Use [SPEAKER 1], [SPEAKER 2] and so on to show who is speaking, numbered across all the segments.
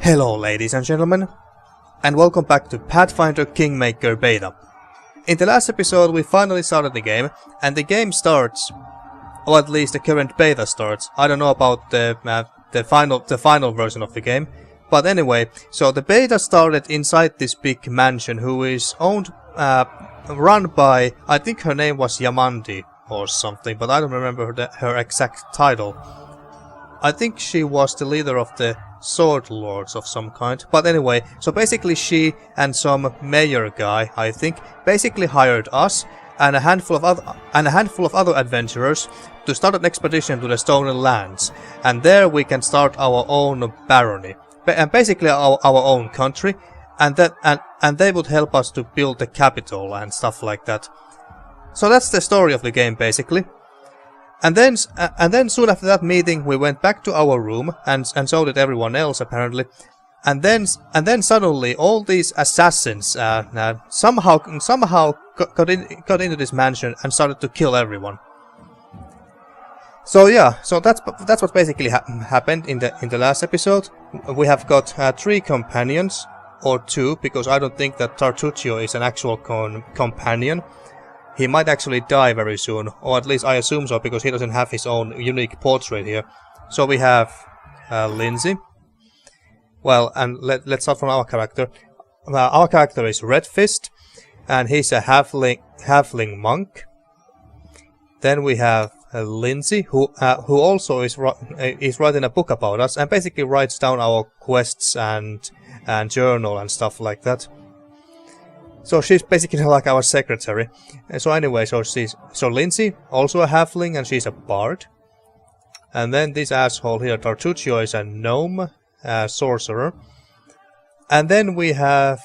[SPEAKER 1] Hello ladies and gentlemen, and welcome back to Pathfinder Kingmaker Beta. In the last episode we finally started the game, and the game starts, or at least the current beta starts. I don't know about the final version of the game, but anyway, so the beta started inside this big mansion who is run by, I think her name was Jamandi or something, but I don't remember her exact title. I think she was the leader of the Sword Lords of some kind. But anyway, so basically she and some mayor guy, I think, basically hired us and a handful of other adventurers to start an expedition to the Stolen Lands, and there we can start our own barony, and basically our own country, and they would help us to build the capital and stuff like that. So that's the story of the game basically. And then soon after that meeting we went back to our room, and so did everyone else apparently. And then suddenly all these assassins somehow got into this mansion and started to kill everyone. So yeah, so that's what basically happened in the last episode. We have got 3 companions, or 2, because I don't think that Tartuccio is an actual companion. He might actually die very soon, or at least I assume so, because he doesn't have his own unique portrait here. So we have Lindsay. Well, and let's start from our character. Our character is Red Fist, and he's a halfling monk. Then we have Lindsay, who also is writing a book about us, and basically writes down our quests and journal and stuff like that. So she's basically like our secretary. So anyway, so Lindsay, also a halfling, and she's a bard. And then this asshole here, Tartuccio, is a gnome, sorcerer. And then we have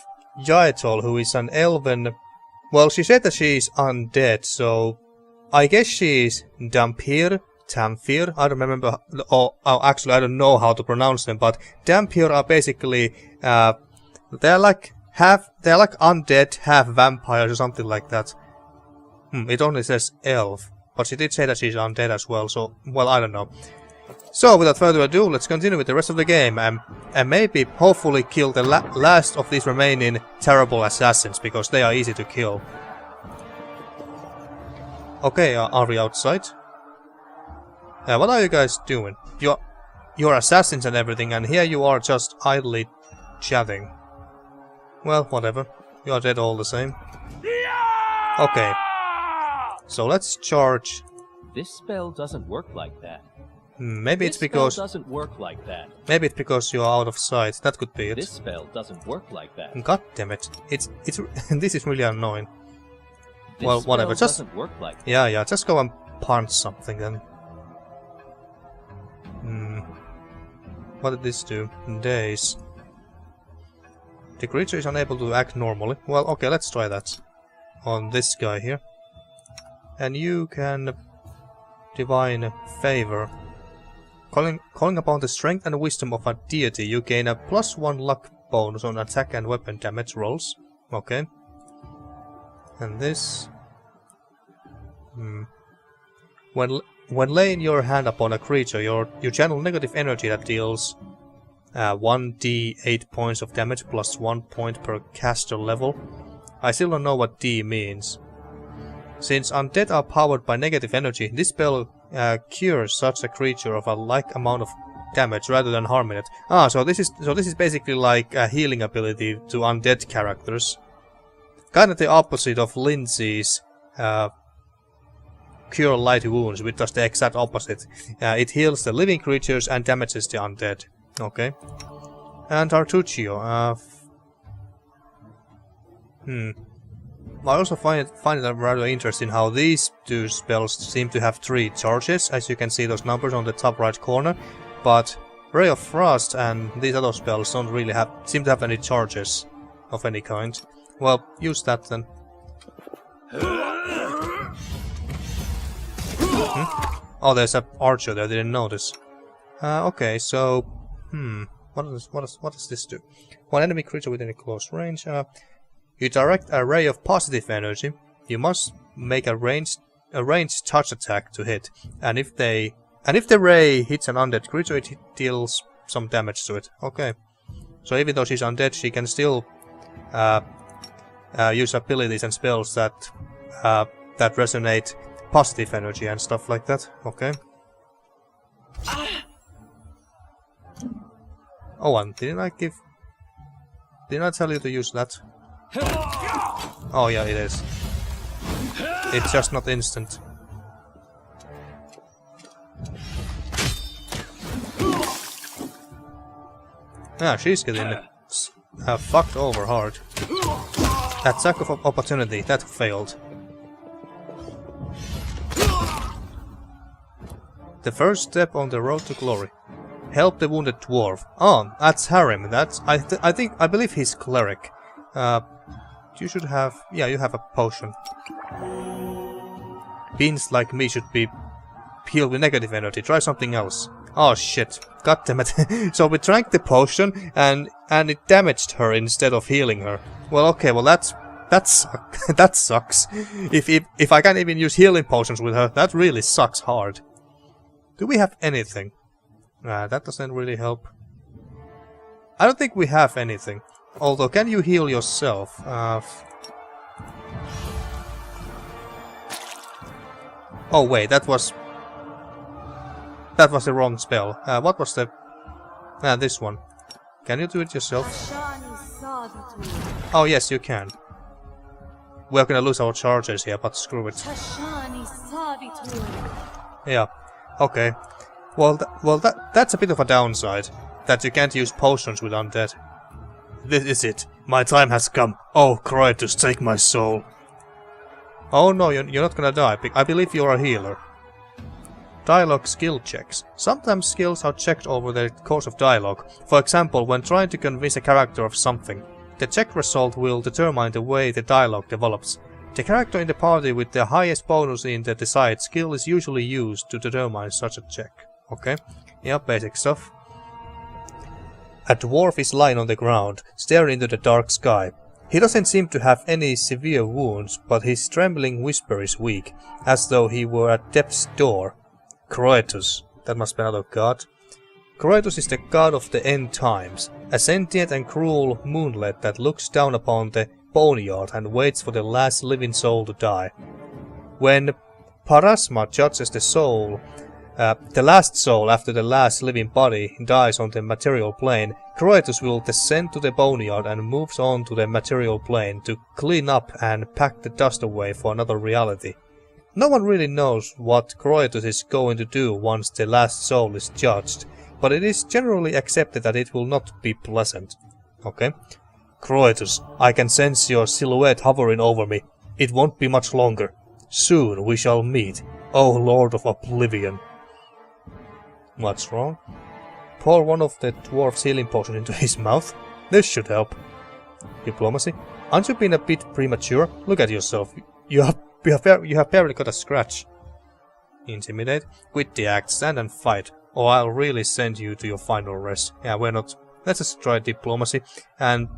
[SPEAKER 1] Yaetol, who is an elven. Well, she said that she's undead, so I guess she's Tamfir. I don't remember. Oh, actually, I don't know how to pronounce them, but Tamfir are basically they're like undead, half vampires or something like that. It only says elf, but she did say that she's undead as well, so, well, I don't know. So, without further ado, let's continue with the rest of the game, and maybe, hopefully, kill the last of these remaining terrible assassins, because they are easy to kill. Okay, are we outside? What are you guys doing? You're assassins and everything, and here you are just idly chatting. Well, whatever. You are dead all the same. Okay. So let's charge.
[SPEAKER 2] This spell doesn't work like that.
[SPEAKER 1] Maybe it's because
[SPEAKER 2] doesn't work like that.
[SPEAKER 1] Maybe it's because you're out of sight. That could be it.
[SPEAKER 2] This spell doesn't work like that.
[SPEAKER 1] God damn it! It's this is really annoying.
[SPEAKER 2] This
[SPEAKER 1] well, whatever. Just
[SPEAKER 2] doesn't work like that.
[SPEAKER 1] Yeah. Just go and punch something then. What did this do? Days. The creature is unable to act normally. Well, okay, let's try that. On this guy here. And you can divine favor. Calling upon the strength and wisdom of a deity, you gain a +1 luck bonus on attack and weapon damage rolls. Okay. And this... When laying your hand upon a creature, you channel negative energy that deals 1d8 points of damage plus 1 point per caster level. I still don't know what D means. Since undead are powered by negative energy, this spell cures such a creature of a like amount of damage rather than harming it. So this is basically like a healing ability to undead characters. Kind of the opposite of Lindsay's cure light wounds, which does the exact opposite. It heals the living creatures and damages the undead. Okay. And Tartuccio. I also find it rather interesting how these 2 spells seem to have 3 charges, as you can see those numbers on the top right corner, but Ray of Frost and these other spells don't really seem to have any charges of any kind. Well, use that then. Oh, there's an archer there, I didn't notice. Okay, so... What does this do? One enemy creature within a close range. You direct a ray of positive energy. You must make a ranged touch attack to hit, and if the ray hits an undead creature, it deals some damage to it. Okay. So even though she's undead, she can still use abilities and spells that resonate positive energy and stuff like that. Okay. Oh, and didn't I tell you to use that? Oh yeah, it is. It's just not instant. Yeah, she's getting fucked over hard. Attack of opportunity, that failed. The first step on the road to glory. Help the wounded dwarf. Oh, that's Harim. That's I believe he's cleric. You should have, yeah, you have a potion. Beings like me should be healed with negative energy. Try something else. Oh shit! God damn it! So we drank the potion and it damaged her instead of healing her. Well, okay, well that sucks. If I can't even use healing potions with her, that really sucks hard. Do we have anything? That doesn't really help. I don't think we have anything. Although, can you heal yourself? Oh wait, that was the wrong spell. What was the... this one. Can you do it yourself? Oh yes, you can. We're gonna lose our charges here, but screw it. Yeah. Okay. Well, that's a bit of a downside. That you can't use potions with undead. This is it. My time has come. Oh, Kratos, take my soul. Oh no, you're not gonna die. I believe you're a healer. Dialogue skill checks. Sometimes skills are checked over the course of dialogue. For example, when trying to convince a character of something. The check result will determine the way the dialogue develops. The character in the party with the highest bonus in the desired skill is usually used to determine such a check. Okay, yeah, basic stuff. A dwarf is lying on the ground, staring into the dark sky. He doesn't seem to have any severe wounds, but his trembling whisper is weak, as though he were at death's door. Kratos, that must be another god. Kratos is the god of the end times, a sentient and cruel moonlet that looks down upon the boneyard and waits for the last living soul to die. When Parasma judges the soul, the last soul after the last living body dies on the material plane, Kratos will descend to the boneyard and moves on to the material plane to clean up and pack the dust away for another reality. No one really knows what Kratos is going to do once the last soul is judged, but it is generally accepted that it will not be pleasant. Okay? Kratos, I can sense your silhouette hovering over me. It won't be much longer. Soon we shall meet, O Lord of Oblivion. What's wrong? Pour one of the dwarf's healing potion into his mouth. This should help. Diplomacy? Aren't you being a bit premature? Look at yourself. You have barely got a scratch. Intimidate? Quit the act, stand and fight, or I'll really send you to your final rest. Yeah, we're not... Let's just try diplomacy. And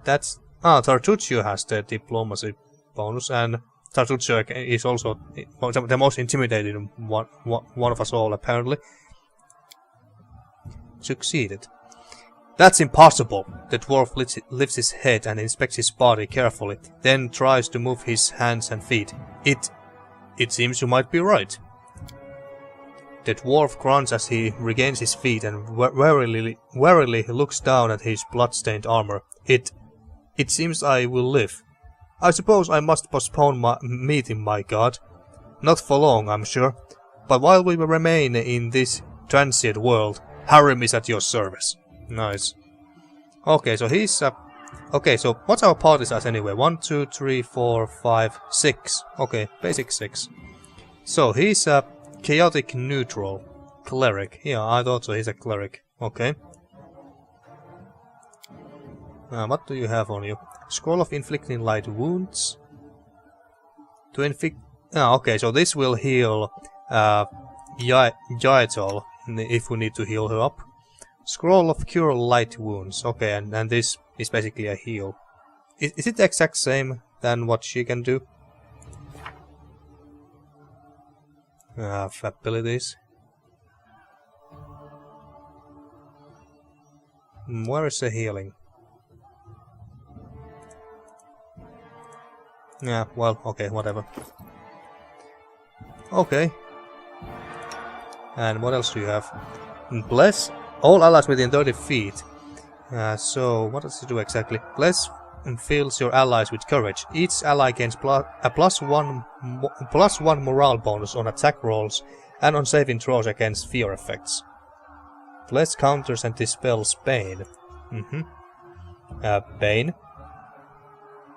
[SPEAKER 1] that's... Tartuccio has the diplomacy bonus, and Tartuccio is also the most intimidating one of us all, apparently. Succeeded. That's impossible! The dwarf lifts his head and inspects his body carefully, then tries to move his hands and feet. It seems you might be right. The dwarf grunts as he regains his feet and warily looks down at his blood-stained armor. It seems I will live. I suppose I must postpone my meeting, my god. Not for long, I'm sure. But while we remain in this transient world, Harim is at your service. Nice. Okay, so he's okay, so what's our party size anyway? 1, 2, 3, 4, 5, 6. Okay, basic 6. So he's a chaotic neutral cleric. Yeah, I thought so. He's a cleric. Okay. What do you have on you? Scroll of inflicting light wounds. To inflict. Okay, so this will heal Yaetol if we need to heal her up. Scroll of cure light wounds. Okay, and this is basically a heal. Is it the exact same than what she can do? Abilities. Where is the healing? Yeah, well, okay, whatever. Okay. And what else do you have? Bless all allies within 30 feet. So, what does it do exactly? Bless fills your allies with courage. Each ally gains a plus one morale bonus on attack rolls and on saving throws against fear effects. Bless counters and dispels Bane. Bane.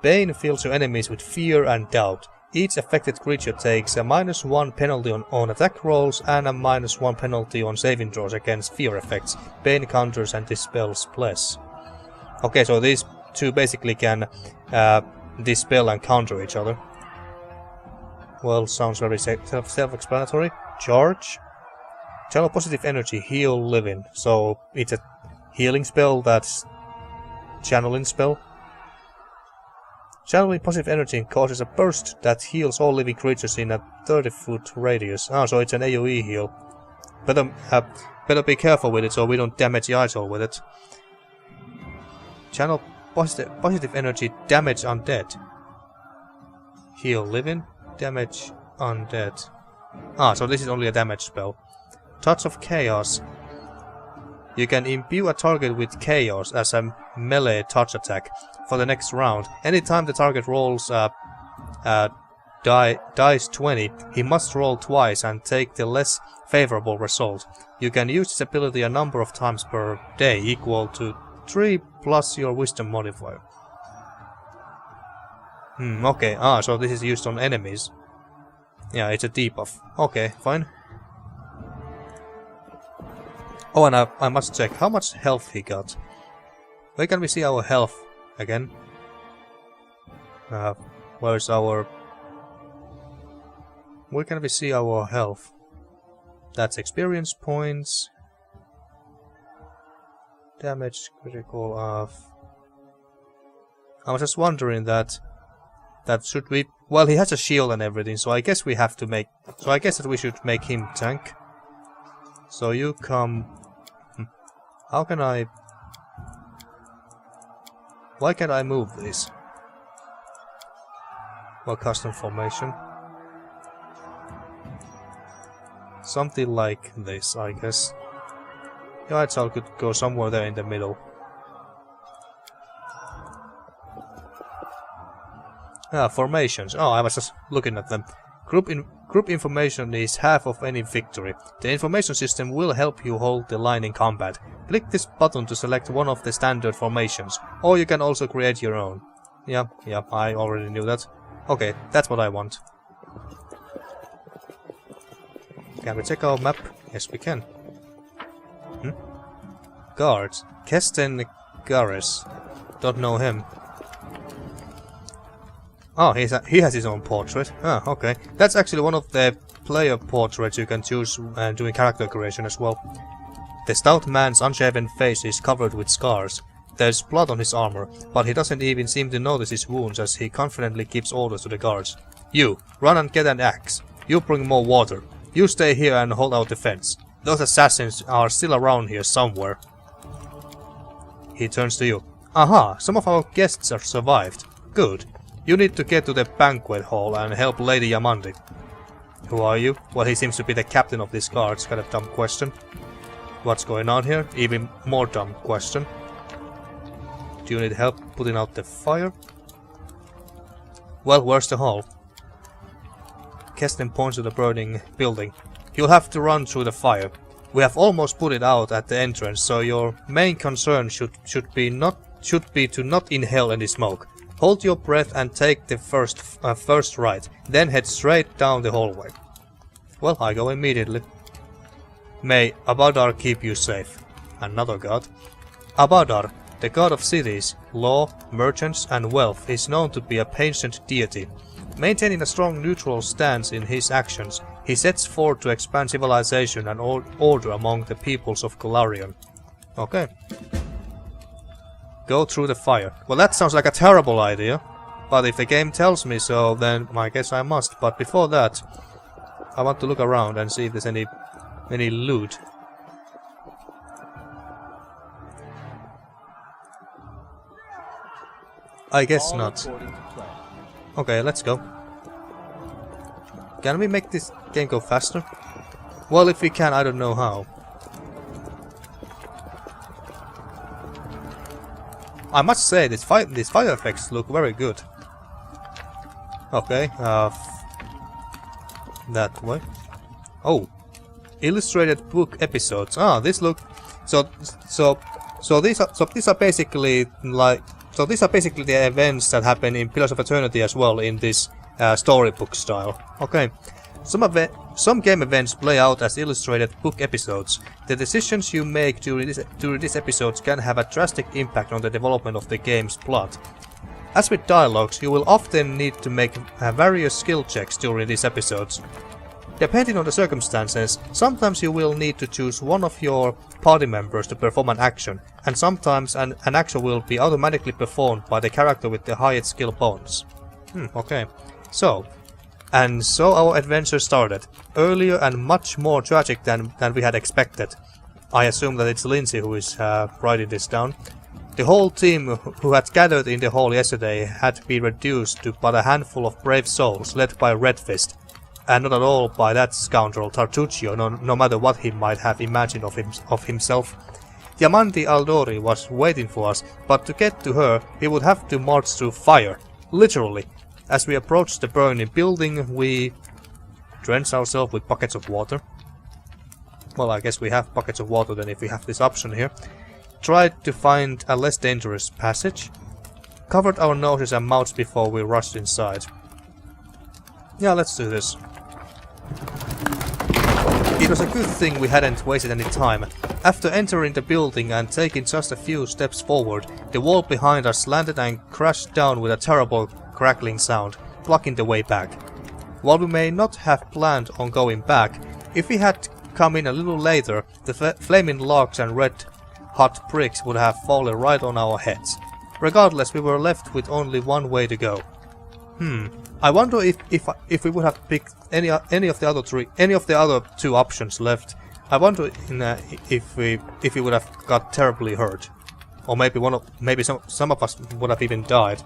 [SPEAKER 1] Bane fills your enemies with fear and doubt. Each affected creature takes a -1 penalty on attack rolls and a -1 penalty on saving throws against fear effects. Bane counters and dispels Bless. Okay, so these two basically can dispel and counter each other. Well, sounds very self-explanatory. Charge. Channel positive energy, heal living. So it's a healing spell that's channeling spell. Channeling positive energy causes a burst that heals all living creatures in a 30-foot radius. Ah, so it's an AoE heal. Better be careful with it so we don't damage the idol with it. Channel positive energy, damage undead. Heal living, damage undead. Ah, so this is only a damage spell. Touch of Chaos. You can imbue a target with Chaos as a melee touch attack for the next round. Anytime the target rolls dice 20, he must roll twice and take the less favorable result. You can use this ability a number of times per day, equal to 3 plus your wisdom modifier. Okay, so this is used on enemies. Yeah, it's a debuff. Okay, fine. Oh, and I must check how much health he got. Where can we see our health again? Where's our... Where can we see our health? That's experience points. Damage, critical of... I was just wondering that should we... Well, he has a shield and everything, so I guess we have to make... So I guess that we should make him tank. So you come... How can I... Why can't I move this? Well, custom formation. Something like this, I guess. Yeah, I could go somewhere there in the middle. Formations. Oh, I was just looking at them. Group information is half of any victory. The information system will help you hold the line in combat. Click this button to select one of the standard formations, or you can also create your own. Yeah, I already knew that. Okay, that's what I want. Can we check our map? Yes, we can. Guards. Kesten Gares. Don't know him. Oh, he has his own portrait. Ah, okay. That's actually one of the player portraits you can choose doing character creation as well. The stout man's unshaven face is covered with scars. There's blood on his armor, but he doesn't even seem to notice his wounds as he confidently gives orders to the guards. You, run and get an axe. You bring more water. You stay here and hold our defense. Those assassins are still around here somewhere. He turns to you. Aha, some of our guests have survived. Good. You need to get to the banquet hall and help Lady Jamandi. Who are you? Well, he seems to be the captain of this guards. Kind of dumb question. What's going on here? Even more dumb question. Do you need help putting out the fire? Well, where's the hall? Kesten points to the burning building. You'll have to run through the fire. We have almost put it out at the entrance, so your main concern should be to not inhale any smoke. Hold your breath and take the first right, then head straight down the hallway. Well, I go immediately. May Abadar keep you safe. Another god. Abadar, the god of cities, law, merchants and wealth, is known to be a patient deity. Maintaining a strong neutral stance in his actions, he sets forth to expand civilization and order among the peoples of Golarion. Okay. Go through the fire. Well, that sounds like a terrible idea. But if the game tells me so, then I guess I must. But before that, I want to look around and see if there's any loot. I guess not. Okay, let's go. Can we make this game go faster? Well, if we can, I don't know how. I must say, these fire effects look very good. Okay, that way. Oh, illustrated book episodes. Ah, this look. So these are basically like. So these are basically the events that happen in Pillars of Eternity as well in this storybook style. Okay. Some game events play out as illustrated book episodes. The decisions you make during these episodes can have a drastic impact on the development of the game's plot. As with dialogues, you will often need to make various skill checks during these episodes. Depending on the circumstances, sometimes you will need to choose one of your party members to perform an action, and sometimes an action will be automatically performed by the character with the highest skill bonus. Okay. So our adventure started, earlier and much more tragic than we had expected. I assume that it's Lindsay who is writing this down. The whole team who had gathered in the hall yesterday had been reduced to but a handful of brave souls led by Redfist, and not at all by that scoundrel Tartuccio, no matter what he might have imagined of himself. Jamandi Aldori was waiting for us, but to get to her we would have to march through fire, literally. As we approached the burning building, we drenched ourselves with buckets of water. Well, I guess we have buckets of water then if we have this option here. Tried to find a less dangerous passage. Covered our noses and mouths before we rushed inside. Yeah, let's do this. It was a good thing we hadn't wasted any time. After entering the building and taking just a few steps forward, the wall behind us landed and crashed down with a terrible crackling sound, blocking the way back. While we may not have planned on going back, if we had come in a little later, the flaming logs and red-hot bricks would have fallen right on our heads. Regardless, we were left with only one way to go. I wonder if we would have picked any of the other two options left. I wonder if we would have got terribly hurt, or maybe some of us would have even died.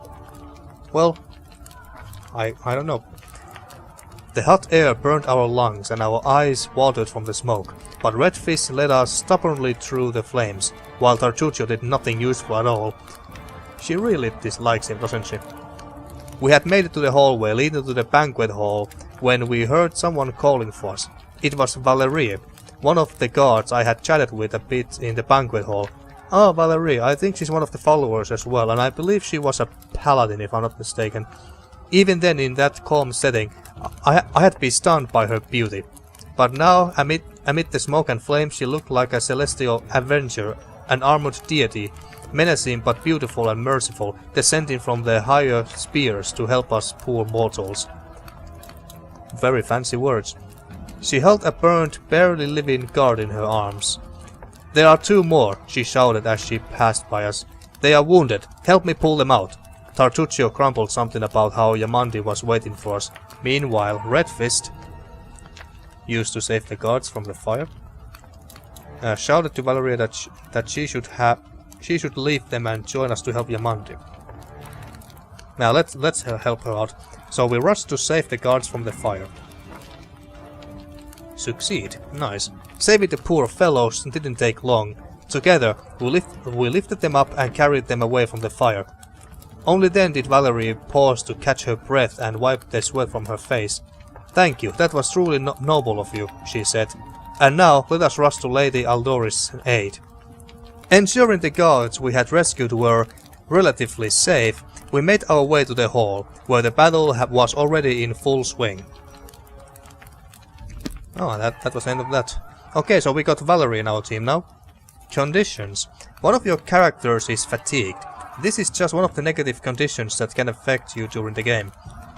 [SPEAKER 1] Well, I don't know. The hot air burned our lungs and our eyes watered from the smoke, but Redfist led us stubbornly through the flames, while Tartuccio did nothing useful at all. She really dislikes him, doesn't she? We had made it to the hallway leading to the banquet hall when we heard someone calling for us. It was Valerie, one of the guards I had chatted with a bit in the banquet hall. Ah, Valerie, I think she's one of the followers as well, and I believe she was a paladin if I'm not mistaken. Even then, in that calm setting, I had been stunned by her beauty. But now, amid the smoke and flames, she looked like a celestial avenger, an armored deity, menacing but beautiful and merciful, descending from the higher spheres to help us poor mortals. Very fancy words. She held a burnt, barely living guard in her arms. "There are two more," she shouted as she passed by us. "They are wounded. Help me pull them out." Tartuccio grumbled something about how Jamandi was waiting for us. Meanwhile, Redfist, used to save the guards from the fire, shouted to Valerie that she should leave them and join us to help Jamandi. Now let's help her out. So we rushed to save the guards from the fire. Succeed. Nice. Saving the poor fellows didn't take long. Together, we lifted them up and carried them away from the fire. Only then did Valerie pause to catch her breath and wipe the sweat from her face. "Thank you, that was truly noble of you," she said. "And now let us rush to Lady Aldori's aid." Ensuring the guards we had rescued were relatively safe, we made our way to the hall, where the battle was already in full swing. Oh, that was the end of that. Okay, so we got Valerie in our team now. Conditions. One of your characters is fatigued. This is just one of the negative conditions that can affect you during the game.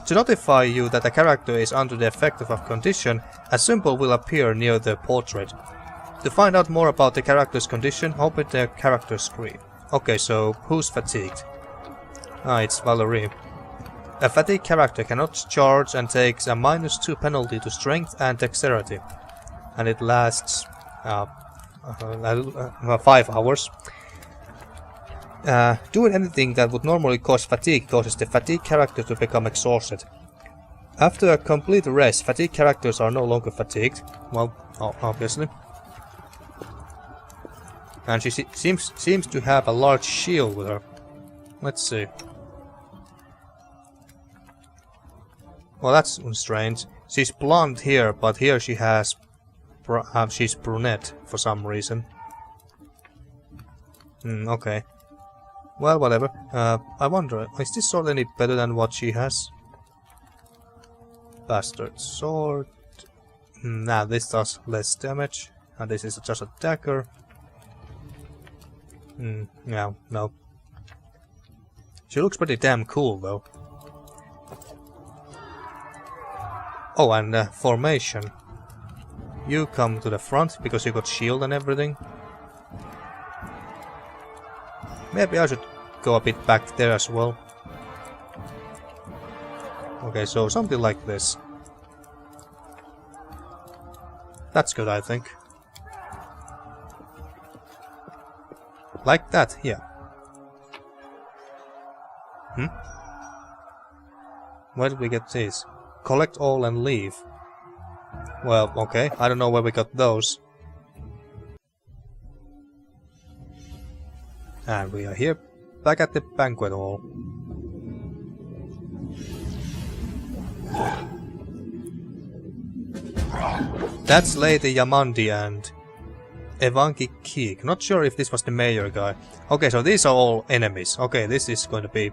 [SPEAKER 1] To notify you that a character is under the effect of a condition, a symbol will appear near the portrait. To find out more about the character's condition, open the character screen. Okay, so who's fatigued? Ah, it's Valerie. A fatigued character cannot charge and takes a -2 penalty to strength and dexterity. And it lasts 5 hours. Doing anything that would normally cause fatigue causes the fatigue character to become exhausted. After a complete rest, fatigue characters are no longer fatigued. Well, obviously. And she seems to have a large shield with her. Let's see. Well, that's strange. She's blonde here, but here she has... she's brunette for some reason. Okay. Well, whatever. I wonder, is this sword any better than what she has? Bastard sword. Nah, this does less damage. And this is just a dagger. No. She looks pretty damn cool, though. Oh, and formation. You come to the front, because you got shield and everything. Maybe I should go a bit back there as well. Okay, so something like this. That's good, I think. Like that, yeah. Where did we get these? Collect all and leave. Well, okay, I don't know where we got those. And we are here, back at the banquet hall. That's Lady Jamandi and Evanki Keek. Not sure if this was the mayor guy. Okay, so these are all enemies. Okay, this is going to be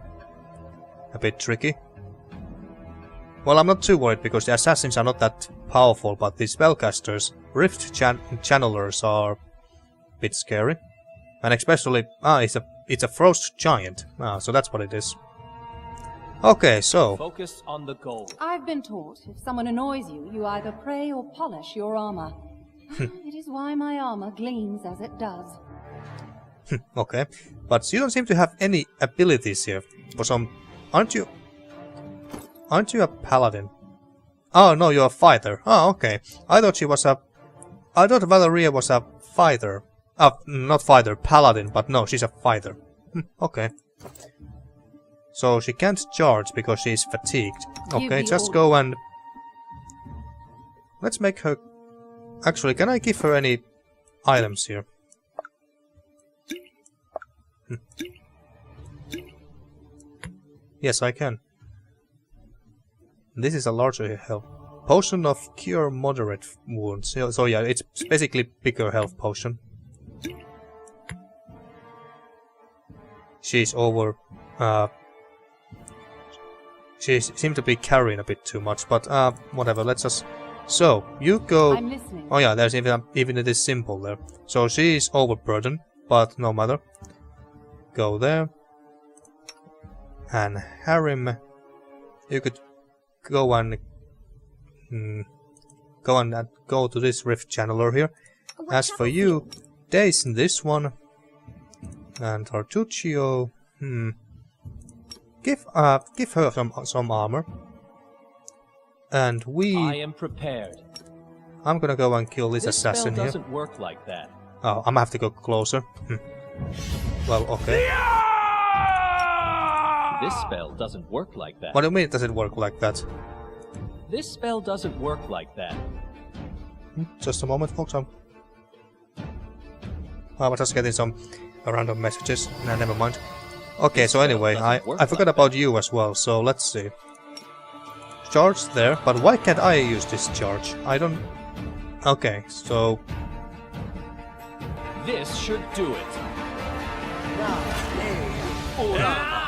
[SPEAKER 1] a bit tricky. Well, I'm not too worried because the assassins are not that powerful, but the spellcasters, rift channelers, are a bit scary. And especially, it's a frost giant. So that's what it is. Okay, so...
[SPEAKER 2] Focus on the goal.
[SPEAKER 3] I've been taught if someone annoys you, you either pray or polish your armor. It is why my armor gleams as it does.
[SPEAKER 1] Okay, but you don't seem to have any abilities here. For some... Aren't you a paladin? Oh, no, you're a fighter. Oh, okay. I thought Valeria was a fighter. Not fighter, paladin, but no, she's a fighter. Okay. So she can't charge because she's fatigued. Okay, just go and... Let's make her... Actually, can I give her any items here? Yes, I can. This is a larger health. Potion of Cure Moderate Wounds. So yeah, it's basically bigger health potion. She's over... She seems to be carrying a bit too much, but whatever, let's just... So, you go...
[SPEAKER 3] I'm listening.
[SPEAKER 1] Oh yeah, there's even this symbol there. So she's overburdened, but no matter. Go there. And Harim... You could go and... go to this rift channeler here. As for you, Dace in this one. And Tartuccio... Give her some armor. And
[SPEAKER 2] I am prepared.
[SPEAKER 1] I'm gonna go and kill this assassin
[SPEAKER 2] spell
[SPEAKER 1] here.
[SPEAKER 2] Doesn't work like that.
[SPEAKER 1] Oh, I'm gonna have to go closer. Well, okay.
[SPEAKER 2] This spell doesn't work like that.
[SPEAKER 1] What do you mean it doesn't work like that?
[SPEAKER 2] This spell doesn't work like that.
[SPEAKER 1] Just a moment, folks. I was just getting some random messages. Nah, never mind. Okay, so anyway, I forgot about you as well, so let's see. Charge there, but why can't I use this charge? I don't... Okay, so...
[SPEAKER 2] This should do it.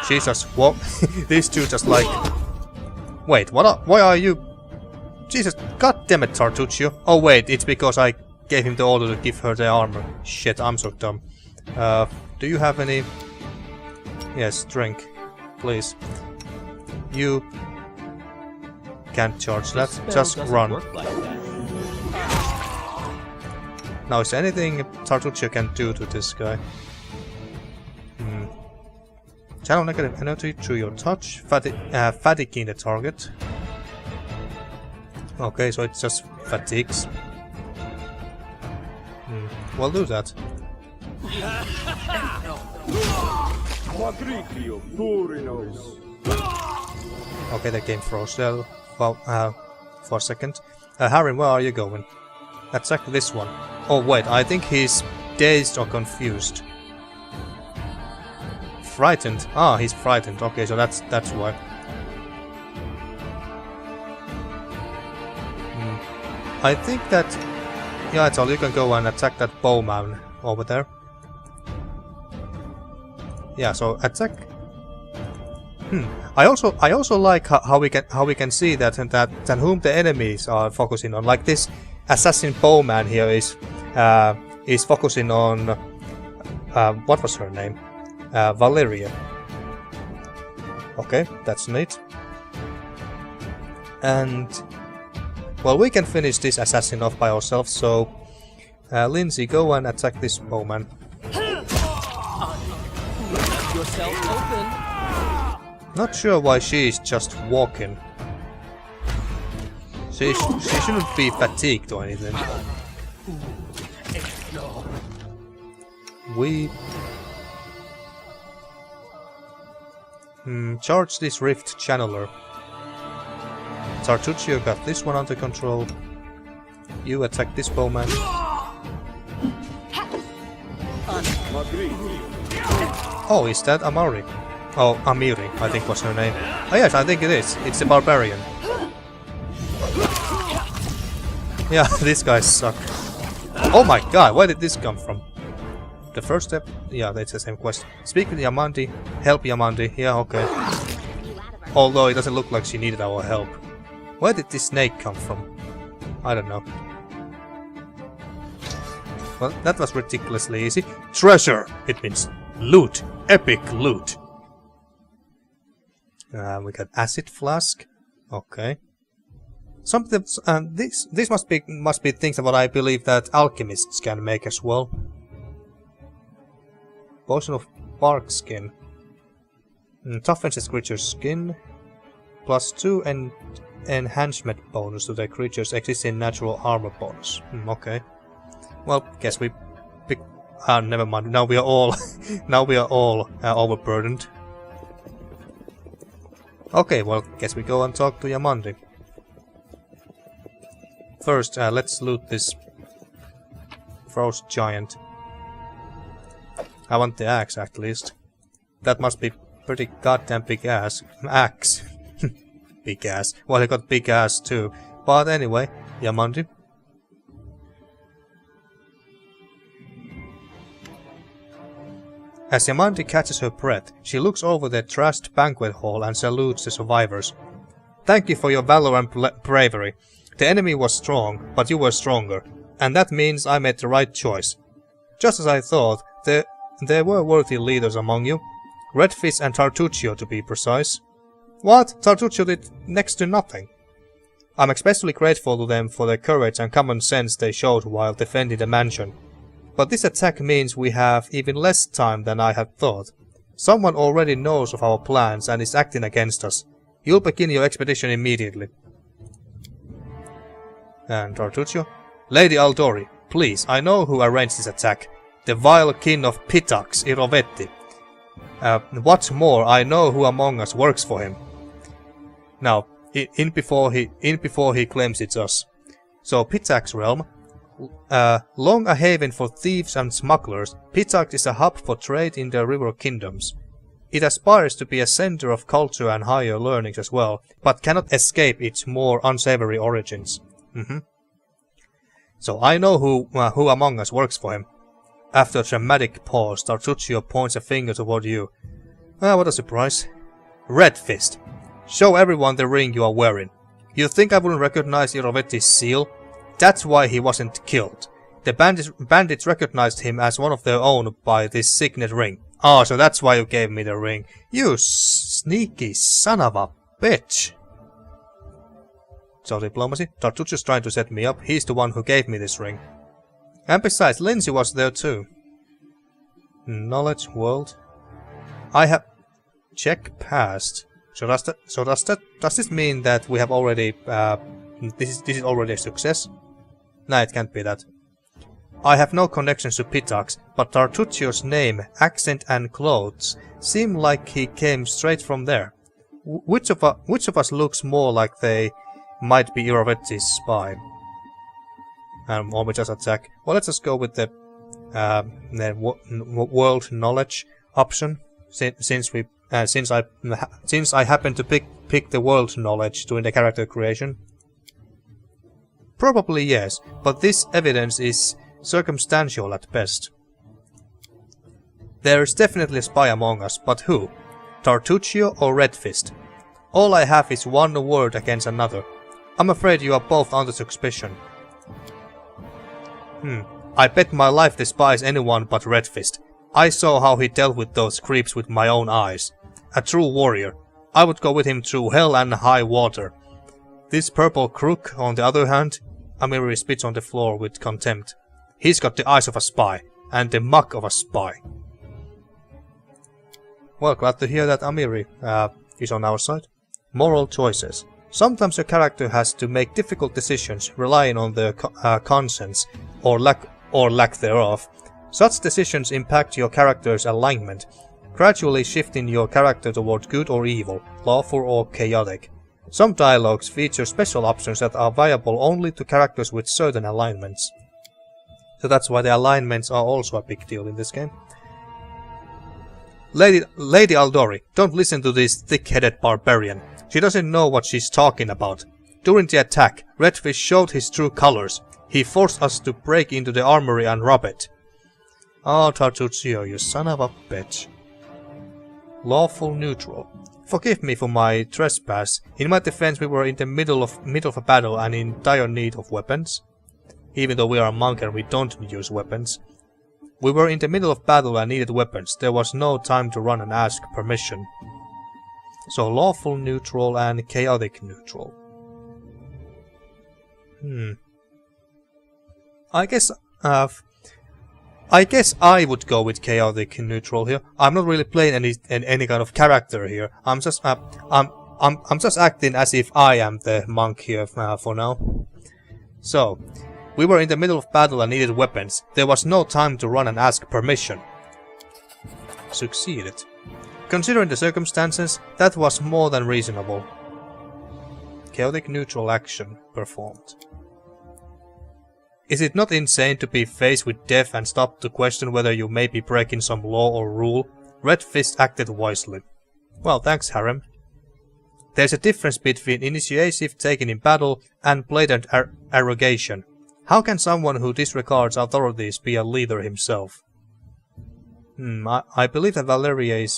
[SPEAKER 1] Jesus, what? These two just like... Wait, why are you... Jesus, goddammit, Tartuccio. Oh wait, it's because I gave him the order to give her the armor. Shit, I'm so dumb. Do you have any... Yes, drink. Please. You... Can't charge that. Just run. Now, is there anything Tartuccio can do to this guy? Channel negative energy through your touch, fatiguing the target. Okay, so it just fatigues. We'll do that. Okay, the game froze there for a second. Harry, where are you going? Attack this one. Oh wait, I think he's dazed or confused. Frightened. Ah, he's frightened. Okay, so that's why. I think that... Yeah, it's all. You can go and attack that bowman over there. Yeah, so attack. I also like how we can see that whom the enemies are focusing on. Like this assassin bowman here is focusing on what was her name? Valeria. Okay, that's neat. And well, we can finish this assassin off by ourselves. So, Lindsay, go and attack this bowman.
[SPEAKER 2] Yourself open.
[SPEAKER 1] Not sure why she's just walking. She shouldn't be fatigued or anything. We... charge this rift channeler. Tartuccio got this one under control. You attack this bowman. Oh, is that Amari? Oh, Amiri, I think was her name. Oh yes, I think it is. It's the barbarian. Yeah, these guys suck. Oh my god, where did this come from? The first step? Yeah, that's the same quest. Speak with Jamandi. Help Jamandi. Yeah, okay. Although it doesn't look like she needed our help. Where did this snake come from? I don't know. Well, that was ridiculously easy. Treasure! It means loot. Epic loot. We got acid flask. Okay. Something. This must be things that what I believe that alchemists can make as well. Potion of bark skin. Toughens creature's skin. +2 and enhancement bonus to the creature's existing natural armor bonus. Okay. Well, guess we pick. Never mind. Now we are all overburdened. Okay, well, guess we go and talk to Jamandi. First, let's loot this frost giant. I want the axe, at least. That must be pretty goddamn big ass. Axe. Big ass. Well, he got big ass too. But anyway, Jamandi. As Jamandi catches her breath, she looks over the trashed banquet hall and salutes the survivors. Thank you for your valor and bravery. The enemy was strong, but you were stronger, and that means I made the right choice. Just as I thought, there were worthy leaders among you. Redfish and Tartuccio, to be precise. What? Tartuccio did next to nothing. I'm especially grateful to them for the courage and common sense they showed while defending the mansion. But this attack means we have even less time than I had thought. Someone already knows of our plans and is acting against us. You'll begin your expedition immediately. And Tartuccio? Lady Aldori, please, I know who arranged this attack. The vile kin of Pitax, Irovetti. What's more, I know who among us works for him. Now, in before he claims it's us. So, Pitax realm. Long a haven for thieves and smugglers, Pitax is a hub for trade in the river kingdoms. It aspires to be a center of culture and higher learnings as well, but cannot escape its more unsavory origins. So I know who among us works for him. After a dramatic pause, Tartuccio points a finger toward you. What a surprise. Red Fist. Show everyone the ring you are wearing. You think I wouldn't recognize Irovetti's seal? That's why he wasn't killed. The bandits recognized him as one of their own by this signet ring. Oh, so that's why you gave me the ring. You sneaky son of a bitch. So diplomacy? Tartuccio's trying to set me up. He's the one who gave me this ring. And besides, Lindsay was there too. Knowledge world. I have check past. So does this mean that we have already this is already a success? No, it can't be that. I have no connections to Pitax, but Tartuccio's name, accent and clothes seem like he came straight from there. Which of us looks more like they might be Iravetti's spy? Or we just attack. Well, let's just go with the world knowledge option, since I happen to pick the world knowledge during the character creation. Probably yes, but this evidence is circumstantial at best. There is definitely a spy among us, but who? Tartuccio or Redfist? All I have is one word against another. I'm afraid you are both under suspicion. I bet my life the spy is anyone but Redfist. I saw how he dealt with those creeps with my own eyes. A true warrior. I would go with him through hell and high water. This purple crook, on the other hand, Amiri spits on the floor with contempt. He's got the eyes of a spy, and the muck of a spy. Well, glad to hear that Amiri is on our side. Moral choices. Sometimes a character has to make difficult decisions relying on their conscience or lack thereof. Such decisions impact your character's alignment, gradually shifting your character toward good or evil, lawful or chaotic. Some dialogues feature special options that are viable only to characters with certain alignments. So that's why the alignments are also a big deal in this game. Lady Aldori, don't listen to this thick-headed barbarian. She doesn't know what she's talking about. During the attack, Redfish showed his true colors. He forced us to break into the armory and rob it. Oh, Tartuccio, you son of a bitch. Lawful neutral. Forgive me for my trespass. In my defense, we were in the middle of a battle and in dire need of weapons. Even though we are a monk and we don't use weapons. We were in the middle of battle and needed weapons. There was no time to run and ask permission. So lawful neutral and chaotic neutral. I guess I would go with chaotic neutral here. I'm not really playing any kind of character here. I'm just acting as if I am the monk here for now. So, we were in the middle of battle and needed weapons. There was no time to run and ask permission. Succeeded. Considering the circumstances, that was more than reasonable. Chaotic neutral action performed. Is it not insane to be faced with death and stop to question whether you may be breaking some law or rule? Red Fist acted wisely. Well, thanks, Harem. There's a difference between initiative taken in battle and blatant arrogation. How can someone who disregards authorities be a leader himself? I believe that Valerie,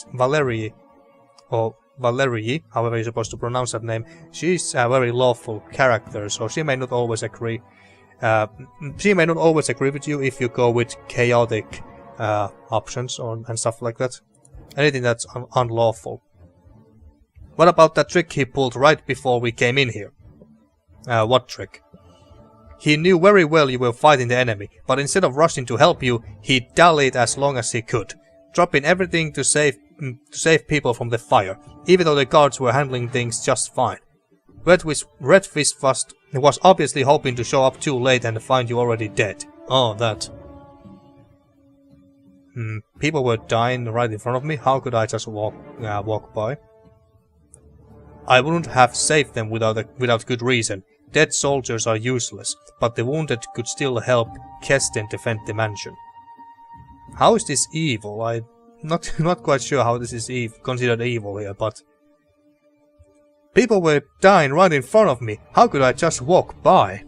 [SPEAKER 1] however you're supposed to pronounce that name, she's a very lawful character, so she may not always agree. She may not always agree with you if you go with chaotic options and stuff like that. Anything that's unlawful. What about that trick he pulled right before we came in here? What trick? He knew very well you were fighting the enemy, but instead of rushing to help you, he dallied as long as he could, dropping everything to save people from the fire, even though the guards were handling things just fine. Red Fist was obviously hoping to show up too late and find you already dead. Oh, that. People were dying right in front of me. How could I just walk by? I wouldn't have saved them without good reason. Dead soldiers are useless, but the wounded could still help Kesten defend the mansion. How is this evil? I'm not quite sure how this is considered evil here, but... People were dying right in front of me. How could I just walk by?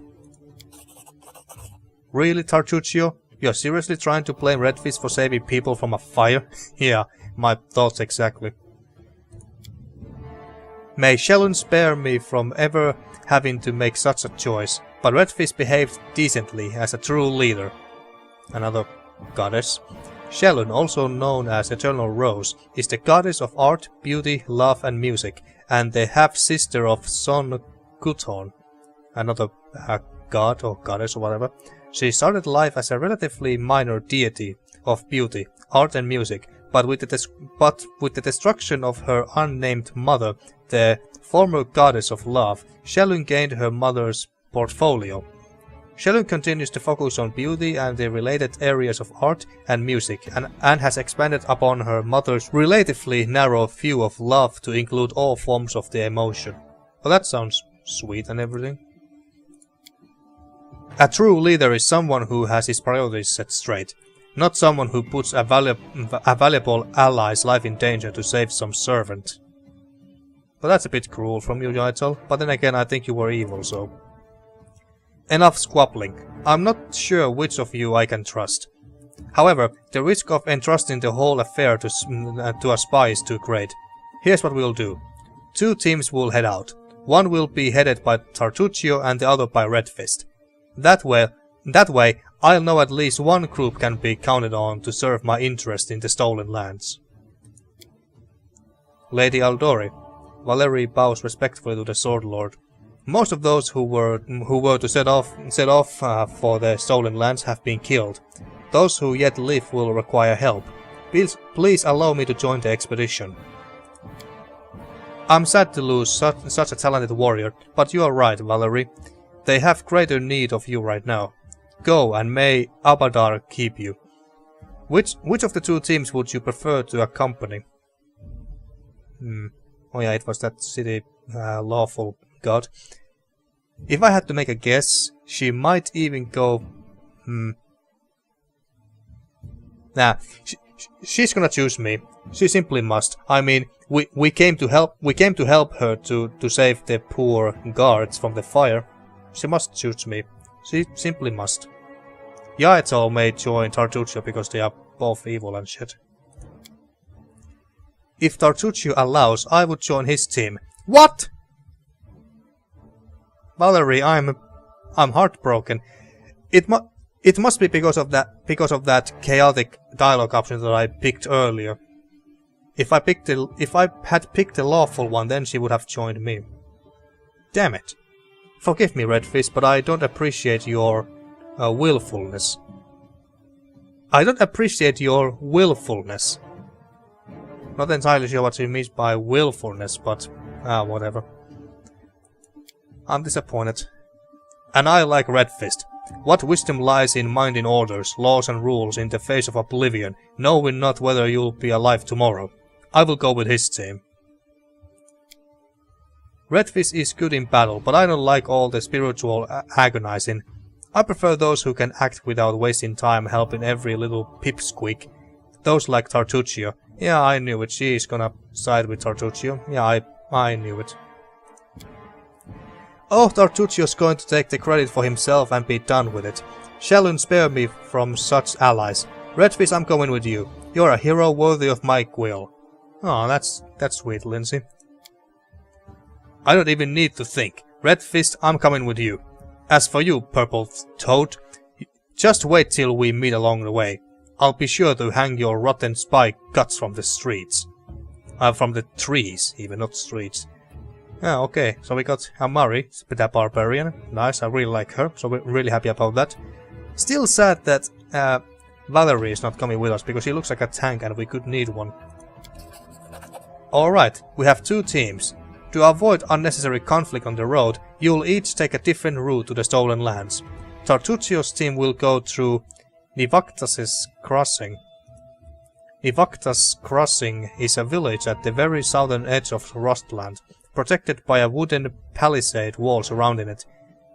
[SPEAKER 1] Really, Tartuccio? You're seriously trying to blame Redfist for saving people from a fire? Yeah, my thoughts exactly. May Shellun spare me from ever having to make such a choice, but Redfist behaved decently as a true leader. Another goddess. Shellun, also known as Eternal Rose, is the goddess of art, beauty, love and music, and the half-sister of Son Guthorn, another god or goddess or whatever. She started life as a relatively minor deity of beauty, art and music, but with the destruction of her unnamed mother, the former goddess of love, Shellun gained her mother's portfolio. Shelun continues to focus on beauty and the related areas of art and music, and has expanded upon her mother's relatively narrow view of love to include all forms of the emotion. Well, that sounds sweet and everything. A true leader is someone who has his priorities set straight, not someone who puts a valuable ally's life in danger to save some servant. Well, that's a bit cruel from you, Yaito, but then again I think you were evil, so... Enough squabbling. I'm not sure which of you I can trust. However, the risk of entrusting the whole affair to a spy is too great. Here's what we'll do. 2 teams will head out. One will be headed by Tartuccio and the other by Redfist. That way, I'll know at least one group can be counted on to serve my interest in the stolen lands. Lady Aldori. Valerie bows respectfully to the Sword Lord. Most of those who were to set off for the stolen lands have been killed. Those who yet live will require help. Please allow me to join the expedition. I'm sad to lose such a talented warrior, but you are right, Valerie. They have greater need of you right now. Go, and may Abadar keep you. Which of the 2 teams would you prefer to accompany? Oh yeah, it was that city lawful god. If I had to make a guess, she might even go... Nah, she's gonna choose me. She simply must. I mean, we came to help her to save the poor guards from the fire. She must choose me. She simply must. Yaito may join Tartuccio because they are both evil and shit. If Tartuccio allows, I would join his team. What? Valerie, I'm heartbroken. It must be because of that chaotic dialogue option that I picked earlier. If I had picked the lawful one, then she would have joined me. Damn it. Forgive me, Redfist, but I don't appreciate your willfulness. I don't appreciate your willfulness. Not entirely sure what she means by willfulness, but whatever. I'm disappointed. And I like Redfist. What wisdom lies in minding orders, laws and rules in the face of oblivion, knowing not whether you'll be alive tomorrow. I will go with his team. Redfist is good in battle, but I don't like all the spiritual agonizing. I prefer those who can act without wasting time helping every little pipsqueak. Those like Tartuccio. Yeah, I knew it. She's gonna side with Tartuccio. Yeah, I knew it. Oh, Tartuccio's going to take the credit for himself and be done with it. Shelun spare me from such allies. Redfist, I'm going with you. You're a hero worthy of my quill. Oh, that's sweet, Lindsay. I don't even need to think. Redfist, I'm coming with you. As for you, Purple Toad, just wait till we meet along the way. I'll be sure to hang your rotten spy guts from the streets. From the trees, even, not streets. Ah, okay, so we got Amari, a barbarian. Nice, I really like her, so we're really happy about that. Still sad that Valerie is not coming with us, because she looks like a tank and we could need one. Alright, we have 2 teams. To avoid unnecessary conflict on the road, you'll each take a different route to the stolen lands. Tartuccio's team will go through Nivaktas' Crossing. Nivaktas' Crossing is a village at the very southern edge of Rostland, protected by a wooden palisade wall surrounding it.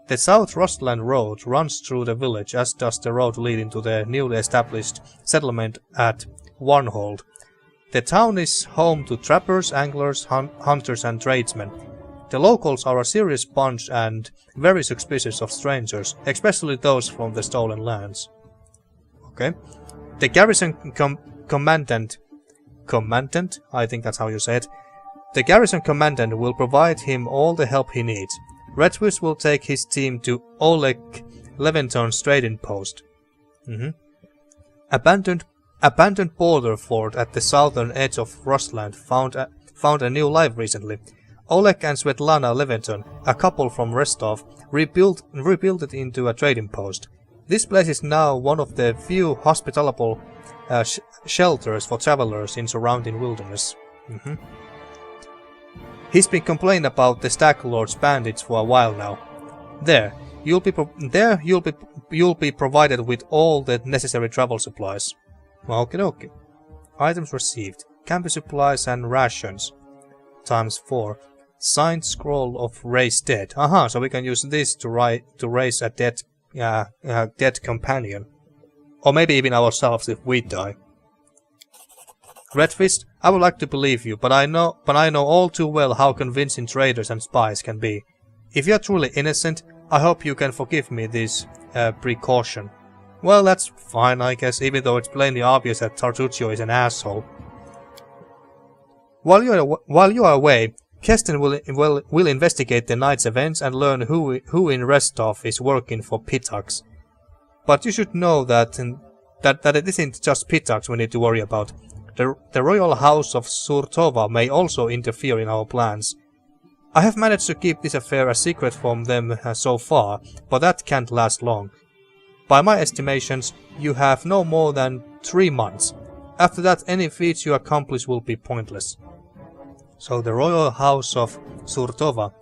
[SPEAKER 1] The South Rostland Road runs through the village, as does the road leading to the newly established settlement at Warnhold. The town is home to trappers, anglers, hunters and tradesmen. The locals are a serious bunch and very suspicious of strangers, especially those from the stolen lands. Okay. The garrison commandant, I think that's how you say it. The garrison commandant will provide him all the help he needs. Redfist will take his team to Oleg Leventon's trading post. Abandoned border fort at the southern edge of Rostland found a new life recently. Oleg and Svetlana Leventon, a couple from Rostov, rebuilt it into a trading post. This place is now one of the few hospitable shelters for travelers in surrounding wilderness. He's been complaining about the Stag Lord's bandits for a while now. There, You'll be provided with all the necessary travel supplies. Okie dokie. Items received. Camping supplies and rations. ×4. Signed scroll of raise dead. Aha, so we can use this to raise a dead companion. Or maybe even ourselves if we die. Redfist, I would like to believe you, but I know all too well how convincing traitors and spies can be. If you are truly innocent, I hope you can forgive me this precaution. Well, that's fine, I guess, even though it's plainly obvious that Tartuccio is an asshole. While you are away, Keston will investigate the night's events and learn who in Restov is working for Pitax. But you should know that it isn't just Pitax we need to worry about. The royal house of Surtova may also interfere in our plans. I have managed to keep this affair a secret from them so far, but that can't last long. By my estimations, you have no more than 3 months. After that, any feats you accomplish will be pointless. So the royal house of Surtova.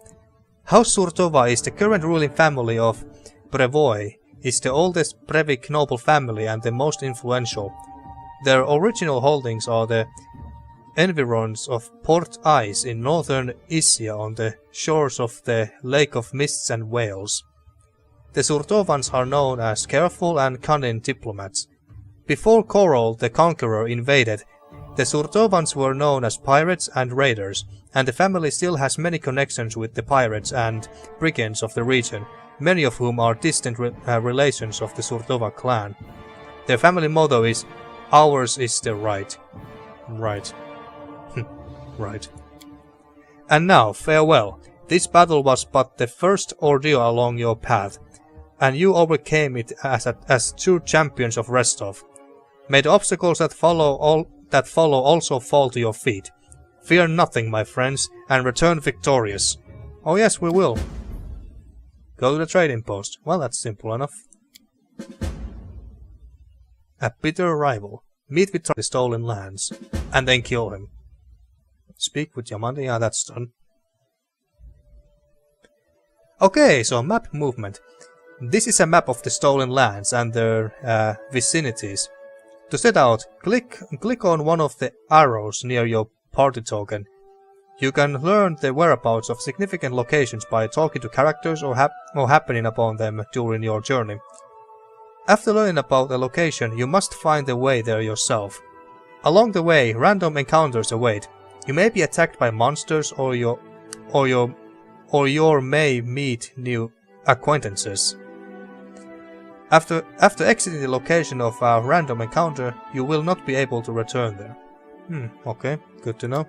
[SPEAKER 1] House Surtova is the current ruling family of Brevoy. It's the oldest Brevik noble family and the most influential. Their original holdings are the environs of Port Ice in northern Isia on the shores of the Lake of Mists and Whales. The Surtovans are known as careful and cunning diplomats. Before Korol the Conqueror invaded, the Surtovans were known as pirates and raiders, and the family still has many connections with the pirates and brigands of the region, many of whom are distant relations of the Surtova clan. Their family motto is, "Ours is the right." Right. Right. And now, farewell. This battle was but the first ordeal along your path, and you overcame it as true champions of Restov. May the obstacles that follow also fall to your feet. Fear nothing, my friends, and return victorious. Oh yes, we will. Go to the trading post. Well, that's simple enough. A bitter rival. Meet with the stolen lands, and then kill him. Speak with Jamandi. Yeah, that's done. Okay, so map movement. This is a map of the stolen lands and their vicinities. To set out, click on one of the arrows near your party token. You can learn the whereabouts of significant locations by talking to characters or happening upon them during your journey. After learning about a location, you must find the way there yourself. Along the way, random encounters await. You may be attacked by monsters or you may meet new acquaintances. After exiting the location of a random encounter, you will not be able to return there. Okay, good to know.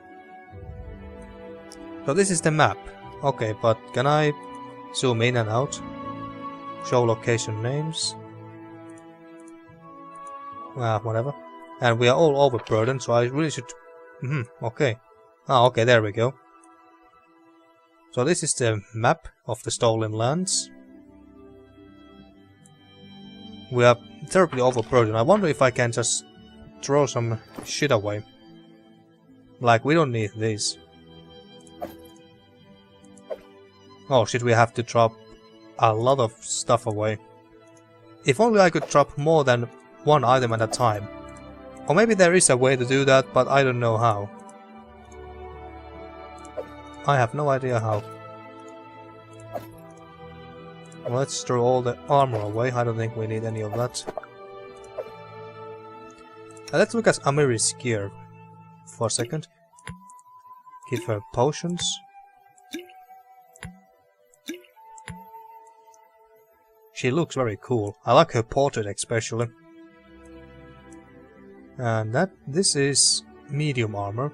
[SPEAKER 1] So this is the map. Okay, but can I zoom in and out? Show location names. Whatever. And we are all overburdened, so I really should... okay. Okay, there we go. So this is the map of the stolen lands. We are terribly overburdened. I wonder if I can just throw some shit away. Like, we don't need these. Oh shit, we have to drop a lot of stuff away. If only I could drop more than one item at a time. Or maybe there is a way to do that, but I don't know how. I have no idea how. Let's throw all the armor away. I don't think we need any of that. Let's look at Amiri's gear for a second. Give her potions. She looks very cool. I like her portrait especially. And this is medium armor.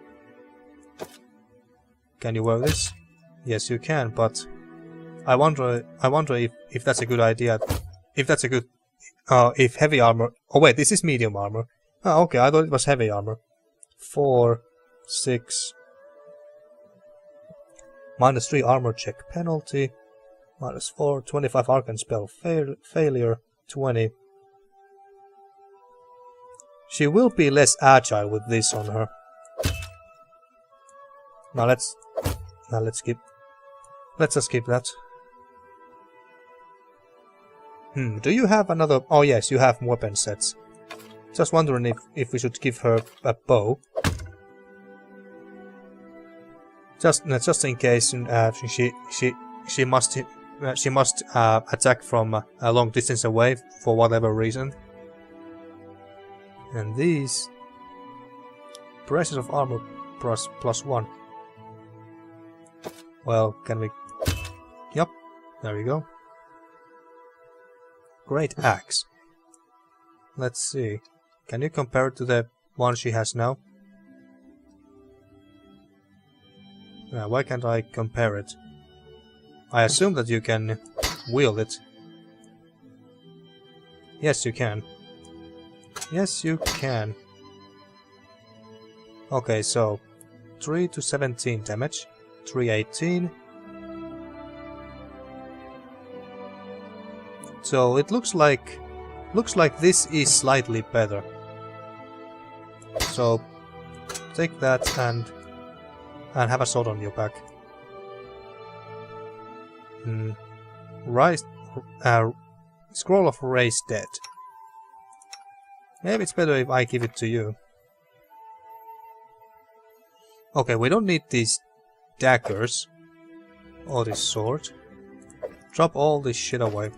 [SPEAKER 1] Can you wear this? Yes, you can, but I wonder if that's a good idea. If that's a good if heavy armor. Oh wait, this is medium armor. Okay, I thought it was heavy armor. 4, 6. -3 armor check penalty. -4, 25 arcane spell failure, 20. She will be less agile with this on her. Let's just skip that. Do you have another... Oh yes, you have weapon sets. Just wondering if we should give her a bow. Just in case she must attack from a long distance away for whatever reason. And these... Pressures of armor +1. Well, can we... Yep, there we go. Great axe. Let's see. Can you compare it to the one she has now? Why can't I compare it? I assume that you can wield it. Yes, you can. Yes, you can. Okay, so 3 to 17 damage, 318. So it looks like this is slightly better. So take that and have a sword on your back. Scroll of Raise Dead. Maybe it's better if I give it to you. Okay, we don't need these daggers or this sword. Drop all this shit away.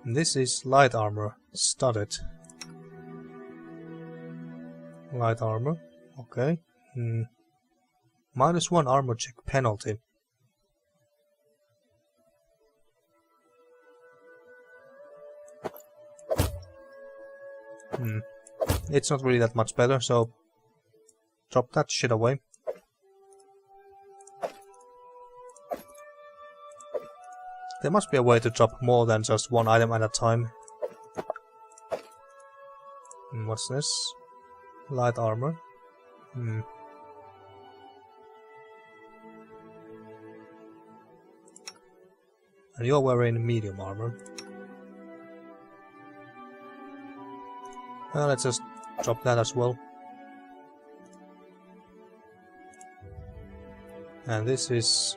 [SPEAKER 1] This is light armor, studded. Light armor, okay. -1 armor check penalty. It's not really that much better, so drop that shit away. There must be a way to drop more than just one item at a time. What's this? Light armor. And you're wearing medium armor. Let's just drop that as well. And this is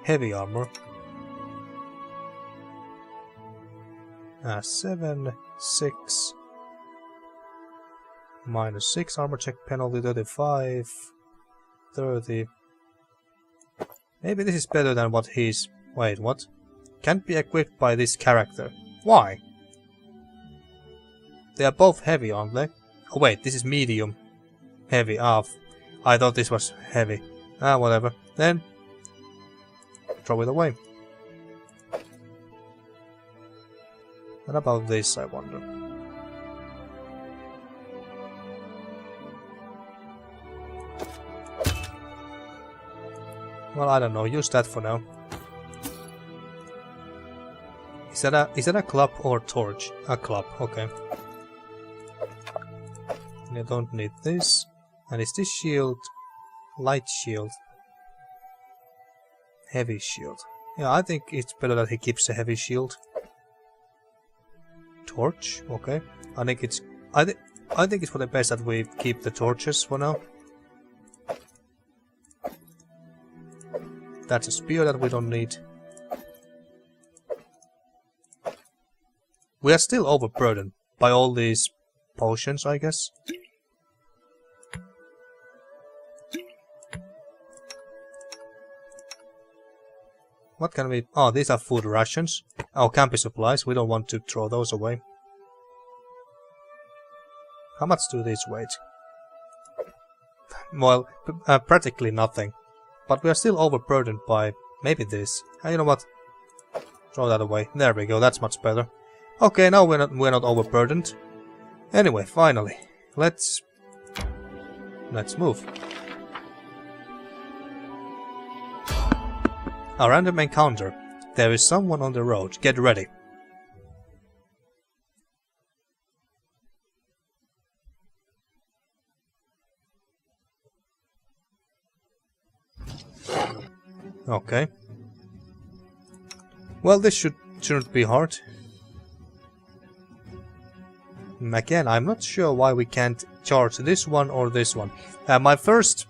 [SPEAKER 1] heavy armor. 7, 6, -6 armor check penalty, 35, 30. Maybe this is better than what he's... Wait, what? Can't be equipped by this character. Why? They are both heavy, aren't they? Oh wait, this is medium. Heavy, I thought this was heavy. Whatever. Then throw it away. What about this, I wonder? Well, I don't know. Use that for now. Is that a club or torch? A club. Okay. You don't need this. And is this shield light shield? Heavy shield. Yeah, I think it's better that he keeps a heavy shield. Torch, okay. I think it's for the best that we keep the torches for now. That's a spear that we don't need. We are still overburdened by all these potions, I guess. What can we... Oh, these are food rations. Oh, camping supplies. We don't want to throw those away. How much do these weight? Well, practically nothing. But we are still overburdened by... Maybe this. You know what? Throw that away. There we go. That's much better. Okay, now we're not overburdened. Anyway, finally. Let's move. A random encounter. There is someone on the road. Get ready. Okay. Well, this shouldn't be hard. Again, I'm not sure why we can't charge this one or this one. My first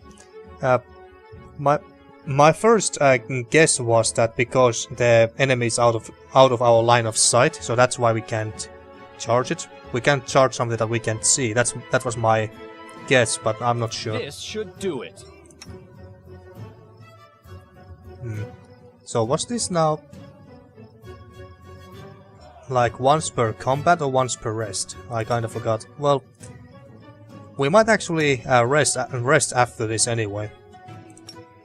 [SPEAKER 1] My first guess was that because the enemy is out of our line of sight, so that's why we can't charge it. We can't charge something that we can't see. That was my guess, but I'm not sure.
[SPEAKER 2] This should do it.
[SPEAKER 1] So was this now like once per combat or once per rest? I kind of forgot. Well, we might actually rest after this anyway.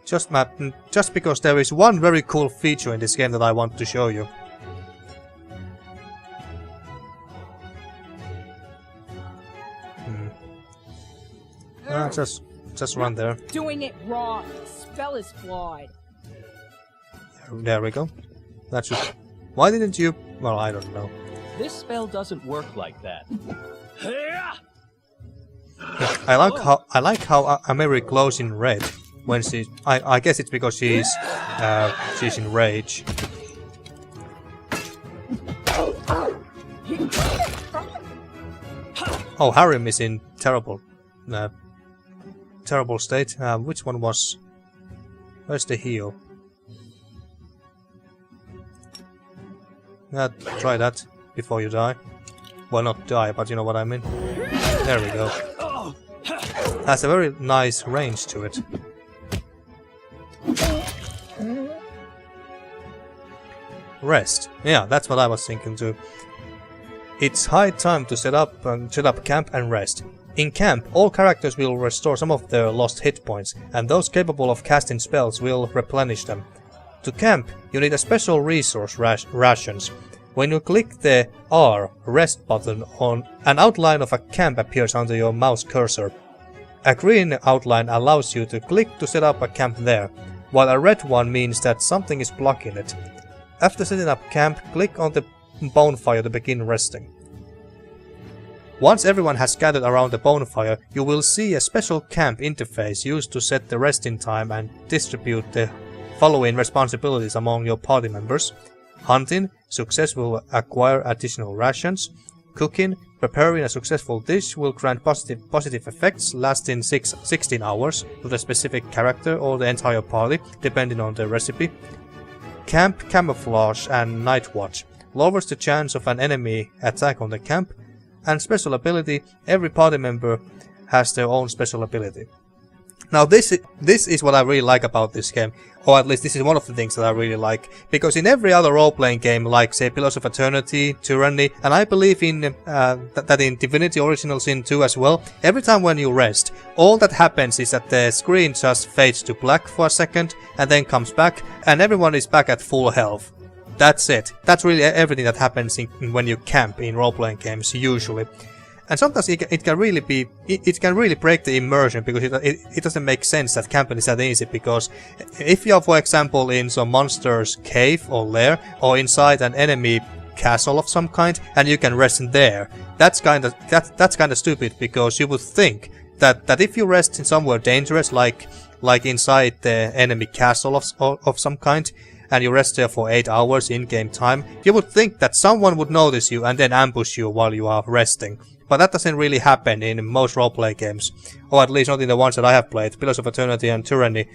[SPEAKER 1] Just because there is one very cool feature in this game that I want to show you. Just run there.
[SPEAKER 4] Doing it wrong. Spell is flawed.
[SPEAKER 1] There we go. That should. Why didn't you? Well, I don't know.
[SPEAKER 2] This spell doesn't work like that.
[SPEAKER 1] I like how Ameri glows in red when she. I guess it's because she's in rage. Oh, Harrim is in terrible state. Which one was? Where's the heal? Try that before you die. Well, not die, but you know what I mean. There we go. Has a very nice range to it. Rest. Yeah, that's what I was thinking too. It's high time to set up camp and rest. In camp, all characters will restore some of their lost hit points, and those capable of casting spells will replenish them. To camp, you need a special resource rations. When you click the R rest button on, an outline of a camp appears under your mouse cursor. A green outline allows you to click to set up a camp there, while a red one means that something is blocking it. After setting up camp, click on the bonfire to begin resting. Once everyone has gathered around the bonfire, you will see a special camp interface used to set the resting time and distribute the following responsibilities among your party members. Hunting, success will acquire additional rations. Cooking, preparing a successful dish will grant positive effects lasting 16 hours to the specific character or the entire party, depending on the recipe. Camp camouflage and night watch lowers the chance of an enemy attack on the camp. And special ability, every party member has their own special ability. Now this is what I really like about this game, or at least this is one of the things that I really like, because in every other role-playing game, like say Pillars of Eternity, Tyranny, and I believe in that in Divinity Original Sin 2 as well, every time when you rest, all that happens is that the screen just fades to black for a second, and then comes back, and everyone is back at full health. That's it. That's really everything that happens when you camp in role-playing games, usually. And sometimes it can really break the immersion, because it doesn't make sense that camping is that easy, because if you are, for example, in some monster's cave or lair, or inside an enemy castle of some kind, and you can rest in there, that's kind of stupid, because you would think that if you rest in somewhere dangerous, like inside the enemy castle of some kind, and you rest there for 8 hours in-game time, you would think that someone would notice you and then ambush you while you are resting. But that doesn't really happen in most roleplay games, or at least not in the ones that I have played, Pillars of Eternity and Tyranny.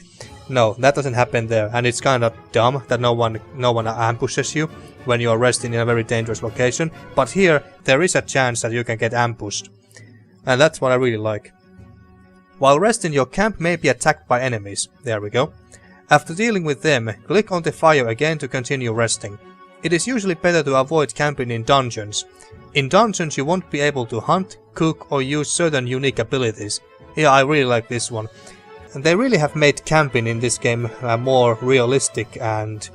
[SPEAKER 1] No, that doesn't happen there, and it's kind of dumb that no one ambushes you when you are resting in a very dangerous location. But here, there is a chance that you can get ambushed, and that's what I really like. While resting, your camp may be attacked by enemies. There we go. After dealing with them, click on the fire again to continue resting. It is usually better to avoid camping in dungeons. In dungeons you won't be able to hunt, cook or use certain unique abilities. Yeah, I really like this one. And they really have made camping in this game more realistic and,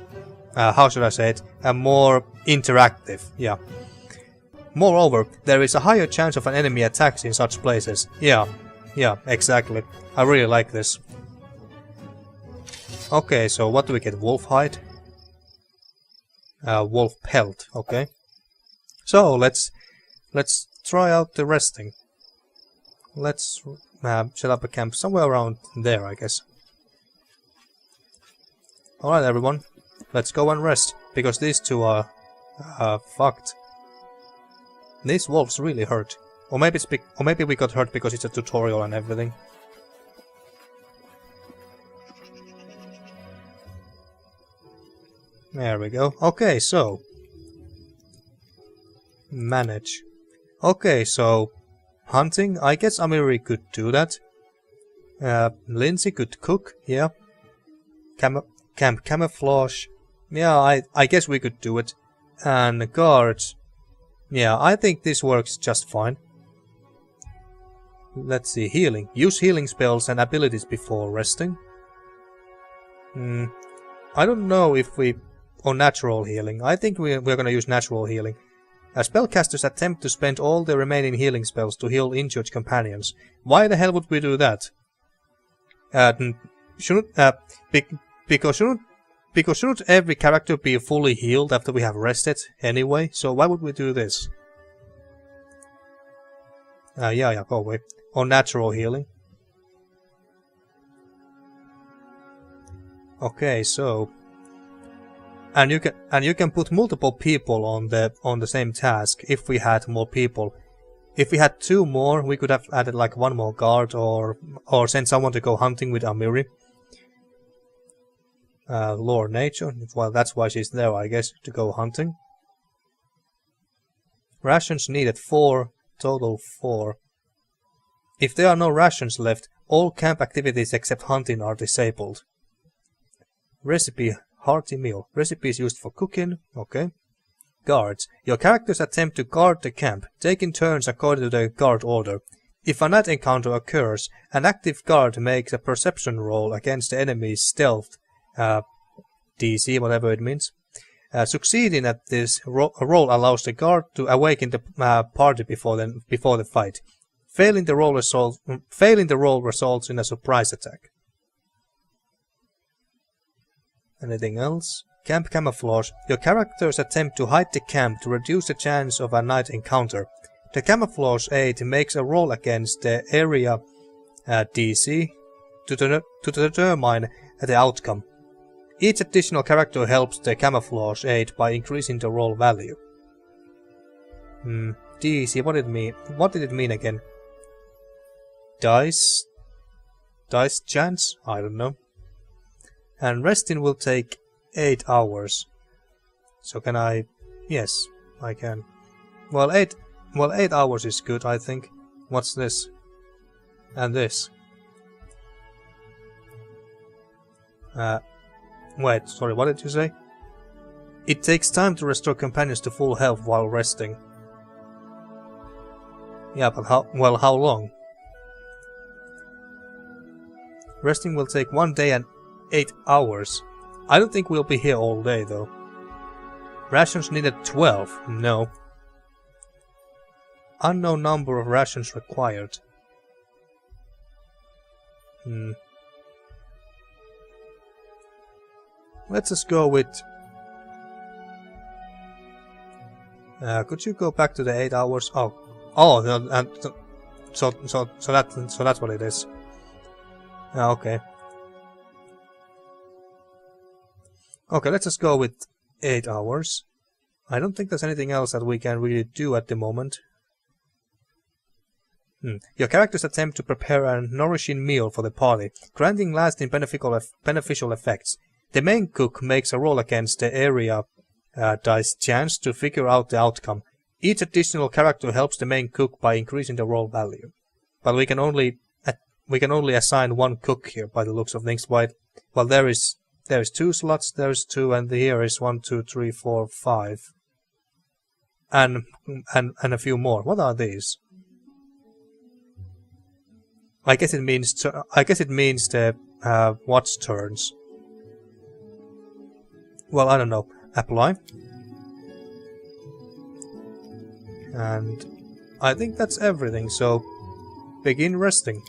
[SPEAKER 1] how should I say it, more interactive, yeah. Moreover, there is a higher chance of an enemy attacks in such places. Yeah, exactly. I really like this. Okay, so what do we get? Wolf hide? Wolf pelt, okay. So let's try out the resting. Let's set up a camp somewhere around there, I guess. Alright everyone, let's go and rest, because these two are fucked. These wolves really hurt. Or maybe we got hurt because it's a tutorial and everything. There we go. Okay, so manage. Okay, so hunting. I guess Amiri could do that. Lindsay could cook. Yeah. Camp camouflage. Yeah, I guess we could do it. And guards. Yeah, I think this works just fine. Let's see, healing. Use healing spells and abilities before resting. I don't know if we... Or natural healing. I think we're gonna use natural healing. Spellcasters attempt to spend all their remaining healing spells to heal injured companions. Why the hell would we do that? Because shouldn't every character be fully healed after we have rested anyway? So why would we do this? Yeah, go away. Or natural healing. Okay, so and you can put multiple people on the same task if we had more people. If we had 2 more, we could have added like 1 more guard or send someone to go hunting with Amiri. Lore nature, well that's why she's there, I guess, to go hunting. Rations needed 4, total 4. If there are no rations left, all camp activities except hunting are disabled. Recipe, hearty meal. Recipes used for cooking, okay. Guards. Your characters attempt to guard the camp, taking turns according to the guard order. If a night encounter occurs, an active guard makes a perception roll against the enemy's stealth DC, whatever it means. Succeeding at this roll allows the guard to awaken the party before the fight. Failing the roll results in a surprise attack. Anything else? Camp camouflage. Your characters attempt to hide the camp to reduce the chance of a night encounter. The camouflage aid makes a roll against the area DC to determine the outcome. Each additional character helps the camouflage aid by increasing the roll value. DC, what did it mean? What did it mean again? Dice chance? I don't know. And resting will take 8 hours. So can I... Yes, I can. Well, 8 hours is good, I think. What's this? And this. Wait, sorry, what did you say? It takes time to restore companions to full health while resting. Yeah, but how long? Resting will take 1 day and 8 hours. I don't think we'll be here all day, though. Rations needed 12. No. Unknown number of rations required. Let's just go with... could you go back to the 8 hours? Oh, so that's what it is. Okay. Okay, let's just go with 8 hours. I don't think there's anything else that we can really do at the moment. Your characters attempt to prepare a nourishing meal for the party, granting lasting beneficial effects. The main cook makes a roll against the area dice chance to figure out the outcome. Each additional character helps the main cook by increasing the roll value. But we can only assign 1 cook here by the looks of things. Well, there is 2 slots, there's 2, and here is 1, 2, 3, 4, 5. And a few more. What are these? I guess it means the watch turns. Well, I don't know. Apply. And I think that's everything, so begin resting.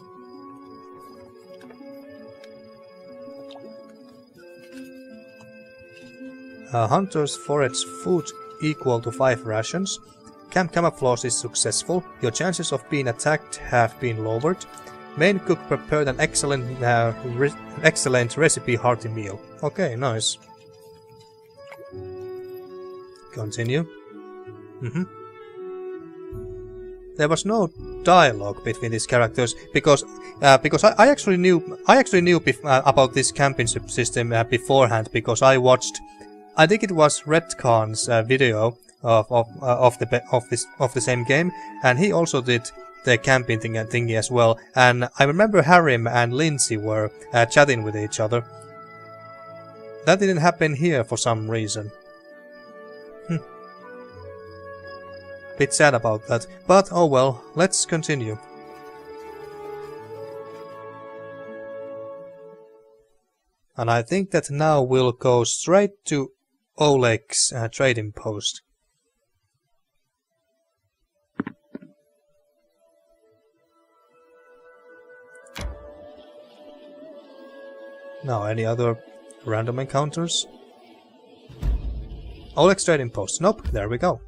[SPEAKER 1] Hunters forage food equal to 5 rations. Camp camouflage is successful. Your chances of being attacked have been lowered. Main cook prepared an excellent recipe hearty meal. Okay, nice. Continue. There was no dialogue between these characters because I actually knew about this camping system beforehand because I watched I think it was Redcon's video of the same game, and he also did the camping thingy as well. And I remember Harim and Lindsay were chatting with each other. That didn't happen here for some reason. Bit sad about that, but oh well. Let's continue. And I think that now we'll go straight to Oleg's trading post. Now, any other random encounters? Oleg's trading post. Nope, there we go.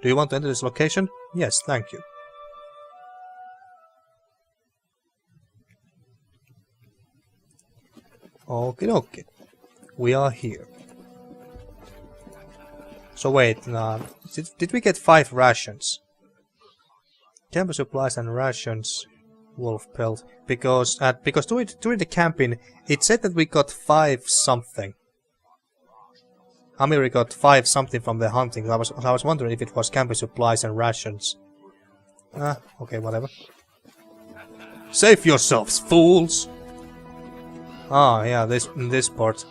[SPEAKER 1] Do you want to enter this location? Yes, thank you. Okie dokie. We are here. So wait, did we get 5 rations? Camper supplies and rations. Wolf pelt. Because during the camping it said that we got 5 something. Amiri got 5 something from the hunting. I was wondering if it was camper supplies and rations. Okay, whatever. Save yourselves, fools! Ah, yeah, this part.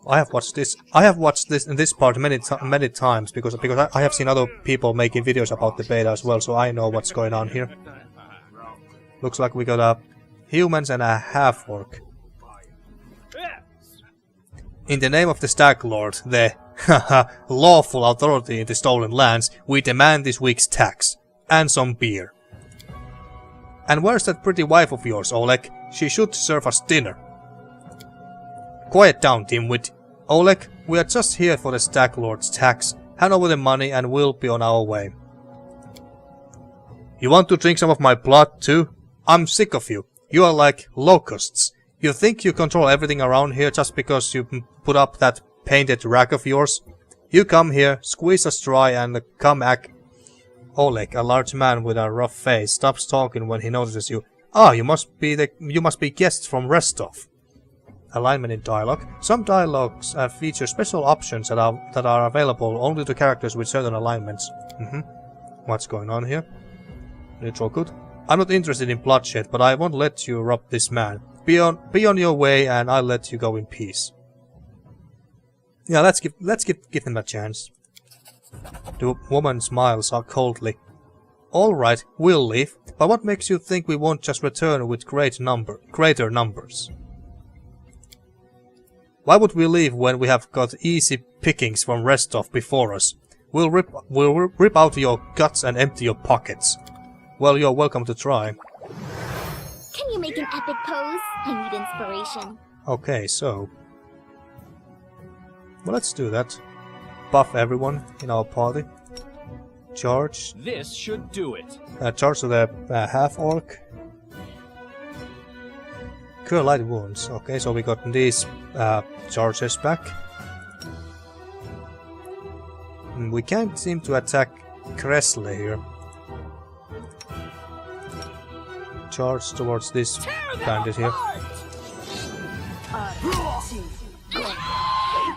[SPEAKER 1] I have watched this part many times because I have seen other people making videos about the beta as well, so I know what's going on here. Looks like we got humans and a half-orc. In the name of the Stag Lord, the lawful authority in the stolen lands, we demand this week's tax and some beer. And where's that pretty wife of yours, Oleg? She should serve us dinner. Quiet down, dimwit. Oleg, we are just here for the Stag Lord's tax. Hand over the money and we'll be on our way. You want to drink some of my blood too? I'm sick of you. You are like locusts. You think you control everything around here just because you put up that painted rack of yours? You come here, squeeze us dry and come act. Oleg, a large man with a rough face, stops talking when he notices you. Ah, you must be guests from Restov. Alignment in dialogue. Some dialogues feature special options that are available only to characters with certain alignments. What's going on here? Neutral good. I'm not interested in bloodshed, but I won't let you rob this man. Be on your way, and I'll let you go in peace. Yeah, let's give him a chance. The woman smiles coldly. All right, we'll leave. But what makes you think we won't just return with greater numbers? Why would we leave when we have got easy pickings from Restov before us? We'll rip out your guts and empty your pockets. Well, you're welcome to try.
[SPEAKER 5] Can you make an epic pose? I need inspiration.
[SPEAKER 1] Okay, so... well, let's do that. Buff everyone in our party. Charge.
[SPEAKER 2] This should do it.
[SPEAKER 1] Charge to the half-orc. Cure light wounds. Okay, so we got these charges back. We can't seem to attack Kresle here. Charge towards this bandit here.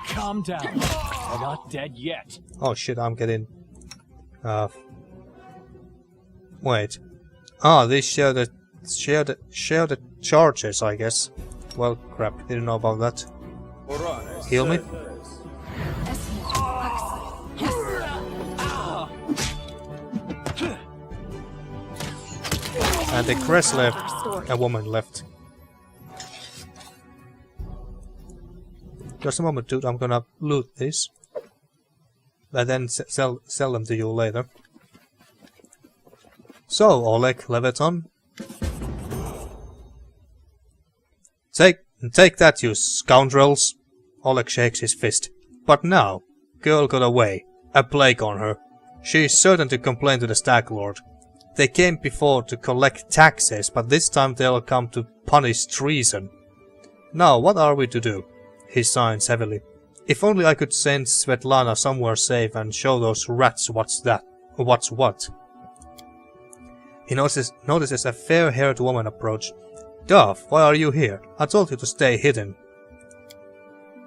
[SPEAKER 2] Calm down. You're not dead yet.
[SPEAKER 1] Oh shit, I'm getting... wait. Ah, these share the charges, I guess. Well, crap, didn't know about that. Heal me. And the Kresle, a woman left. Just a moment, dude. I'm gonna loot this, and then sell them to you later. So, Oleg Leviton, take that, you scoundrels! Oleg shakes his fist. But now, girl got away. A plague on her. She is certain to complain to the Stag Lord. They came before to collect taxes, but this time they'll come to punish treason. Now, what are we to do? He signs heavily. If only I could send Svetlana somewhere safe and show those rats what's what. He notices a fair-haired woman approach. Dove, why are you here? I told you to stay hidden.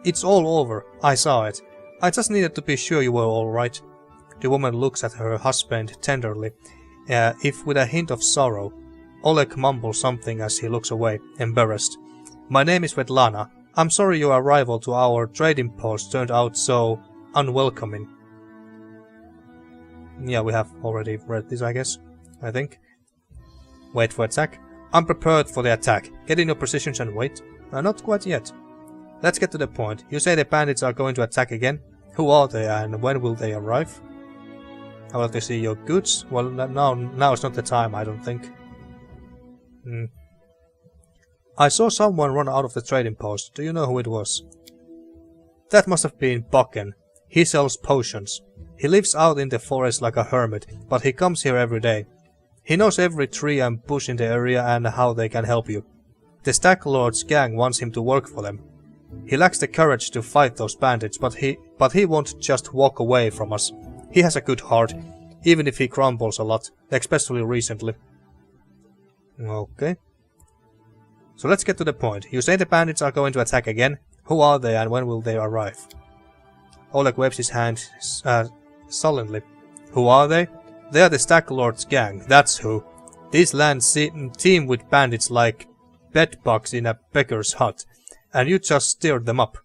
[SPEAKER 1] It's all over. I saw it. I just needed to be sure you were alright. The woman looks at her husband tenderly, if with a hint of sorrow. Oleg mumbles something as he looks away, embarrassed. My name is Svetlana. I'm sorry your arrival to our trading post turned out so unwelcoming. Yeah, we have already read this, I guess. I think. Wait for attack. I'm prepared for the attack. Get in your positions and wait. Not quite yet. Let's get to the point. You say the bandits are going to attack again? Who are they and when will they arrive? How will they see your goods? Well, now is not the time, I don't think. I saw someone run out of the trading post. Do you know who it was? That must have been Bokken. He sells potions. He lives out in the forest like a hermit, but he comes here every day. He knows every tree and bush in the area and how they can help you. The Stag Lord's gang wants him to work for them. He lacks the courage to fight those bandits, but he won't just walk away from us. He has a good heart, even if he grumbles a lot, especially recently. Okay. So let's get to the point. You say the bandits are going to attack again? Who are they and when will they arrive? Oleg waves his hand sullenly. Who are they? They are the Stag Lord's gang, that's who. These lands teem with bandits like bedbugs in a beggar's hut, and you just stirred them up.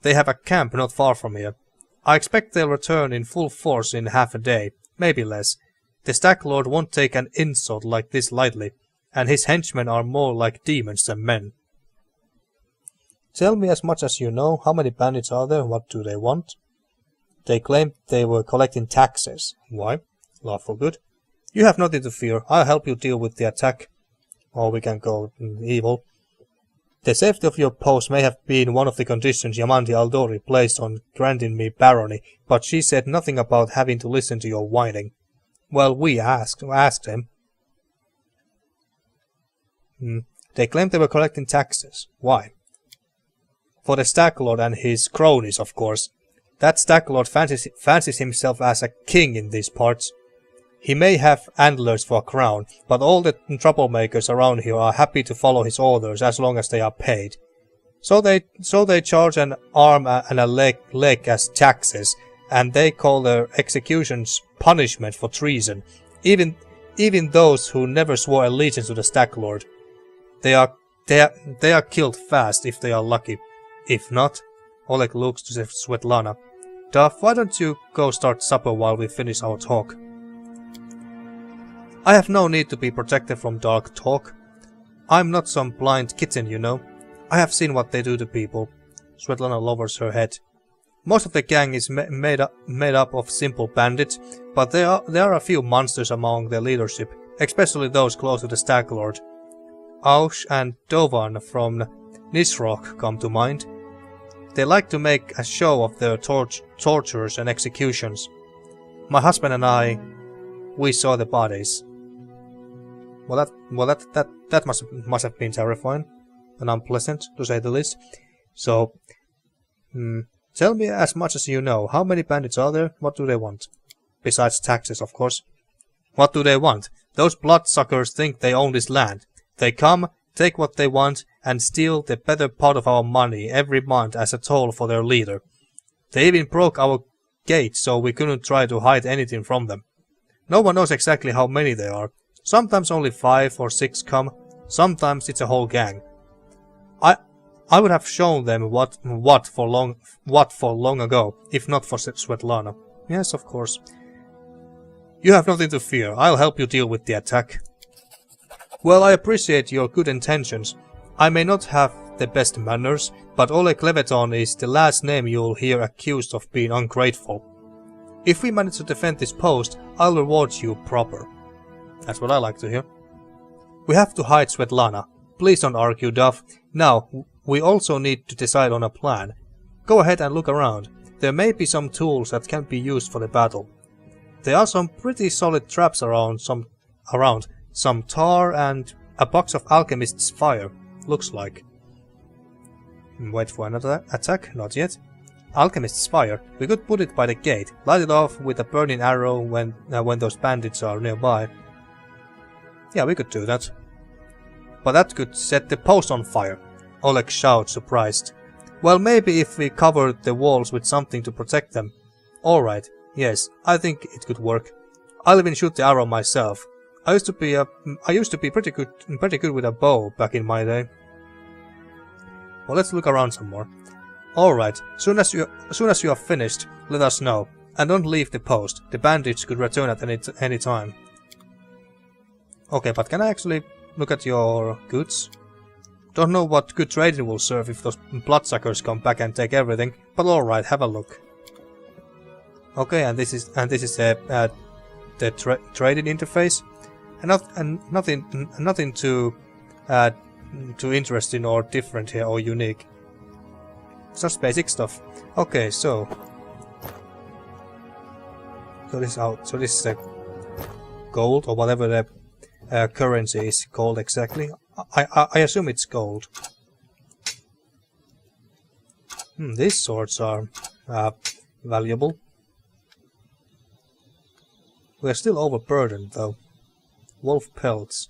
[SPEAKER 1] They have a camp not far from here. I expect they'll return in full force in half a day, maybe less. The Stag Lord won't take an insult like this lightly, and his henchmen are more like demons than men. Tell me as much as you know. How many bandits are there? What do they want? They claim they were collecting taxes. Why? Lawful good. You have nothing to fear. I'll help you deal with the attack. Or we can go evil. The safety of your post may have been one of the conditions Jamandi Aldori placed on granting me barony, but she said nothing about having to listen to your whining. Well, we asked him. They claimed they were collecting taxes. Why? For the Stag Lord and his cronies, of course. That Stag Lord fancies himself as a king in these parts. He may have antlers for a crown, but all the troublemakers around here are happy to follow his orders as long as they are paid. So they charge an arm and a leg as taxes, and they call their executions punishment for treason, even those who never swore allegiance to the Stag Lord. They are killed fast if they are lucky. If not, Oleg looks to Svetlana. Duff, why don't you go start supper while we finish our talk? I have no need to be protected from dark talk. I'm not some blind kitten, you know. I have seen what they do to people. Svetlana lowers her head. Most of the gang is made up of simple bandits, but there are a few monsters among their leadership, especially those close to the Stag Lord. Aush and Dovan from Nisroch come to mind. They like to make a show of their tortures and executions. My husband and I, we saw the bodies. Well, that must have been terrifying and unpleasant, to say the least. So, tell me as much as you know. How many bandits are there? What do they want? Besides taxes, of course. What do they want? Those bloodsuckers think they own this land. They come, take what they want, and steal the better part of our money every month as a toll for their leader. They even broke our gate so we couldn't try to hide anything from them. No one knows exactly how many there are. Sometimes only 5 or 6 come, sometimes it's a whole gang. I would have shown them what for long ago, if not for Svetlana. Yes, of course. You have nothing to fear. I'll help you deal with the attack. Well, I appreciate your good intentions. I may not have the best manners, but Oleg Leveton is the last name you'll hear accused of being ungrateful. If we manage to defend this post, I'll reward you proper. That's what I like to hear. We have to hide Svetlana. Please don't argue, Duff. Now, we also need to decide on a plan. Go ahead and look around. There may be some tools that can be used for the battle. There are some pretty solid traps around, some tar and a box of alchemist's fire, looks like. Wait for another attack? Not yet. Alchemist's fire. We could put it by the gate, light it off with a burning arrow when those bandits are nearby. Yeah, we could do that. But that could set the post on fire. Oleg shouts, surprised. Well, maybe if we covered the walls with something to protect them. Alright, yes, I think it could work. I'll even shoot the arrow myself. I used to be pretty good with a bow back in my day. Well, let's look around some more. Alright, soon as you are finished, let us know. And don't leave the post. The bandits could return at any time. Okay, but can I actually look at your goods? Don't know what good trading will serve if those bloodsuckers come back and take everything, but alright, have a look. Okay, and this is the trading interface, and nothing too interesting or different here or unique. Just basic stuff. Okay, so this is out. So this is the gold or whatever the currency is called exactly. I assume it's gold. These swords are valuable. We are still overburdened though. Wolf pelts.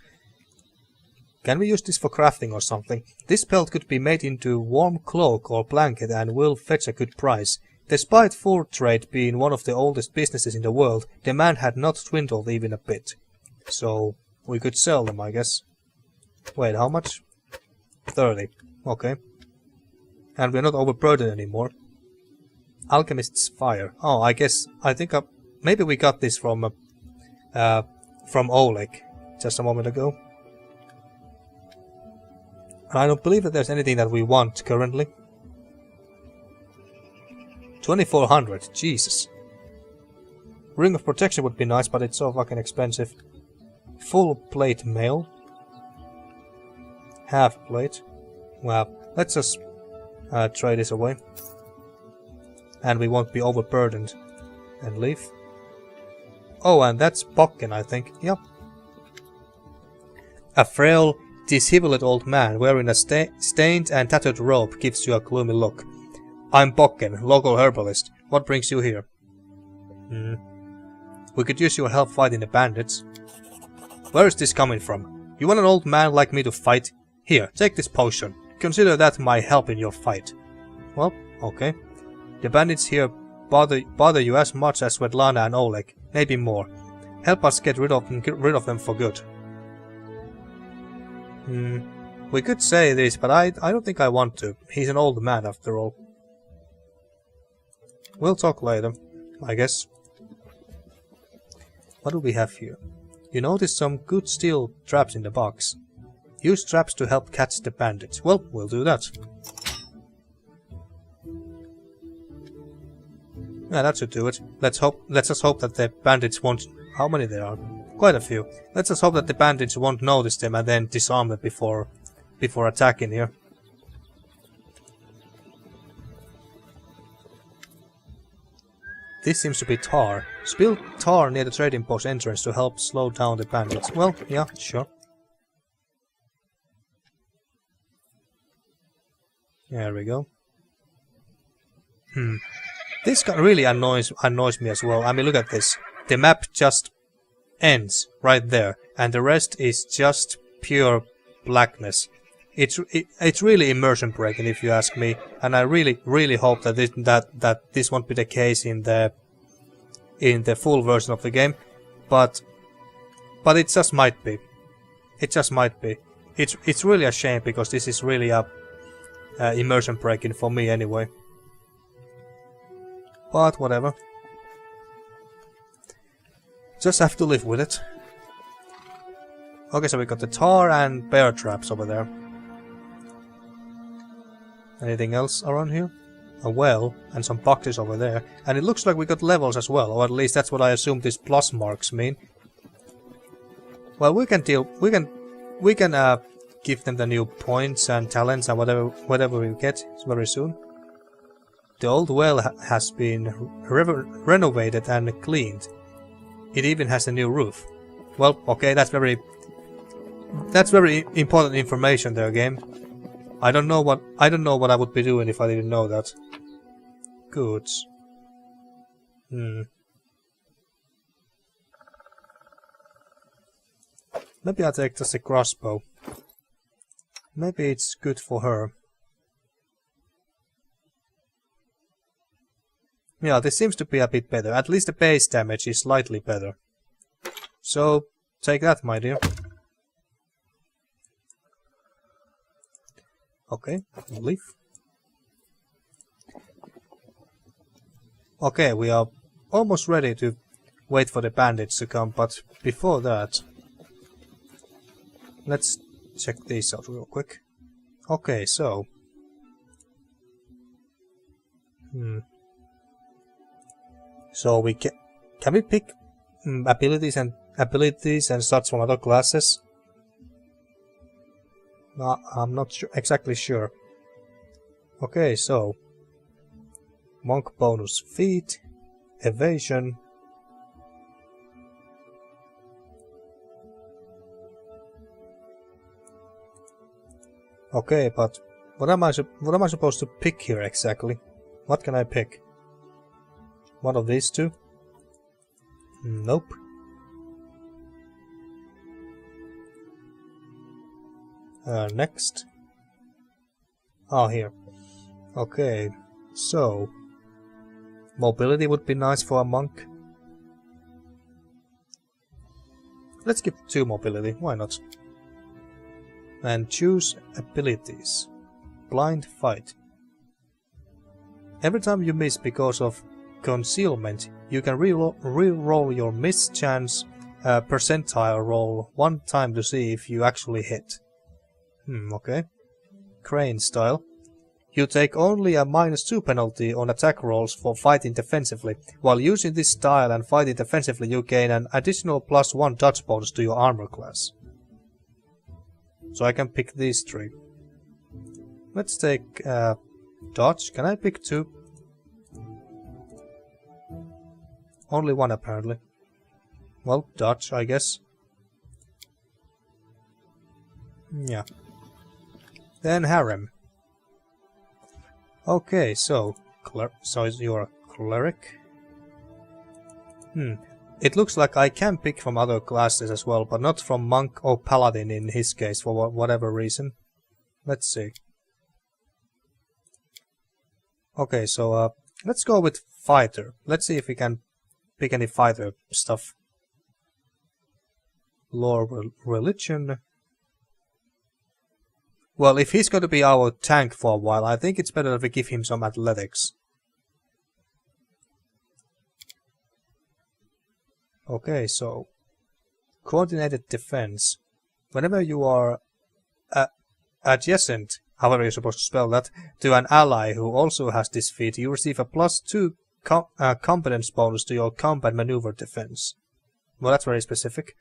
[SPEAKER 1] Can we use this for crafting or something? This pelt could be made into warm cloak or blanket and will fetch a good price. Despite fur trade being one of the oldest businesses in the world, demand had not dwindled even a bit. So we could sell them, I guess. Wait, how much? 30. Okay. And we're not overburdened anymore. Alchemist's fire. Oh, I think maybe we got this from Oleg just a moment ago. I don't believe that there's anything that we want currently. 2400, Jesus. Ring of protection would be nice, but it's so fucking expensive. Full plate mail. Half plate. Well, let's just trade this away. And we won't be overburdened. And leave. Oh, and that's Bokken, I think. Yep. A frail, disheveled old man wearing a stained and tattered robe gives you a gloomy look. I'm Bokken, local herbalist. What brings you here? We could use your help fighting the bandits. Where is this coming from? You want an old man like me to fight? Here, take this potion. Consider that my help in your fight. Well, okay. The bandits here bother you as much as Svetlana and Oleg, maybe more. Help us get rid of them for good. We could say this, but I don't think I want to. He's an old man after all. We'll talk later, I guess. What do we have here? You notice some good steel traps in the box. Use traps to help catch the bandits. Well, we'll do that. Yeah, that should do it. Let's just hope that the bandits won't... How many there are? Quite a few. Let's just hope that the bandits won't notice them and then disarm them before attacking here. This seems to be tar. Spill tar near the trading post entrance to help slow down the bandits. Well, yeah, sure. There we go. This guy really annoys me as well. I mean, look at this. The map just ends right there, and the rest is just pure blackness. It's really immersion breaking, if you ask me, and I really hope that this won't be the case in the full version of the game, but it just might be. It just might be. It's really a shame, because this is really a immersion breaking for me anyway. But whatever. Just have to live with it. Okay, so we got the tar and bear traps over there. Anything else around here? A well and some boxes over there. And it looks like we got levels as well, or at least that's what I assume these plus marks mean. Well, we can give them the new points and talents and whatever we get very soon. The old well has been renovated and cleaned. It even has a new roof. Well, okay, that's very important information there, game. I don't know what I would be doing if I didn't know that. Goods. Maybe I'll take just a crossbow. Maybe it's good for her. Yeah, this seems to be a bit better. At least the base damage is slightly better. So, take that, my dear. Okay, leave. Okay, we are almost ready to wait for the bandits to come, but before that, let's check these out real quick. Okay, so... So we can we pick abilities and such from other classes? No, I'm not exactly sure. Okay, so monk bonus feat, evasion. Okay, but what am I supposed to pick here exactly? What can I pick? One of these two? Nope. Next. Oh, here. Okay, so mobility would be nice for a monk. Let's give 2 mobility, why not? And choose abilities. Blind fight. Every time you miss because of concealment, you can re-roll your miss chance percentile roll 1 time to see if you actually hit. Okay. Crane style. You take only a -2 penalty on attack rolls for fighting defensively. While using this style and fighting defensively, you gain an additional +1 dodge bonus to your armor class. So I can pick these 3. Let's take dodge. Can I pick 2? Only 1 apparently. Well, dodge, I guess. Yeah. Then harem. Okay, so you're a cleric. It looks like I can pick from other classes as well, but not from monk or paladin in his case for whatever reason. Let's see. Okay, so let's go with fighter. Let's see if we can pick any fighter stuff. Lore religion. Well, if he's going to be our tank for a while, I think it's better if we give him some athletics. Okay, so coordinated defense. Whenever you are adjacent, however you're supposed to spell that, to an ally who also has this feat, you receive a +2 competence bonus to your combat maneuver defense. Well, that's very specific.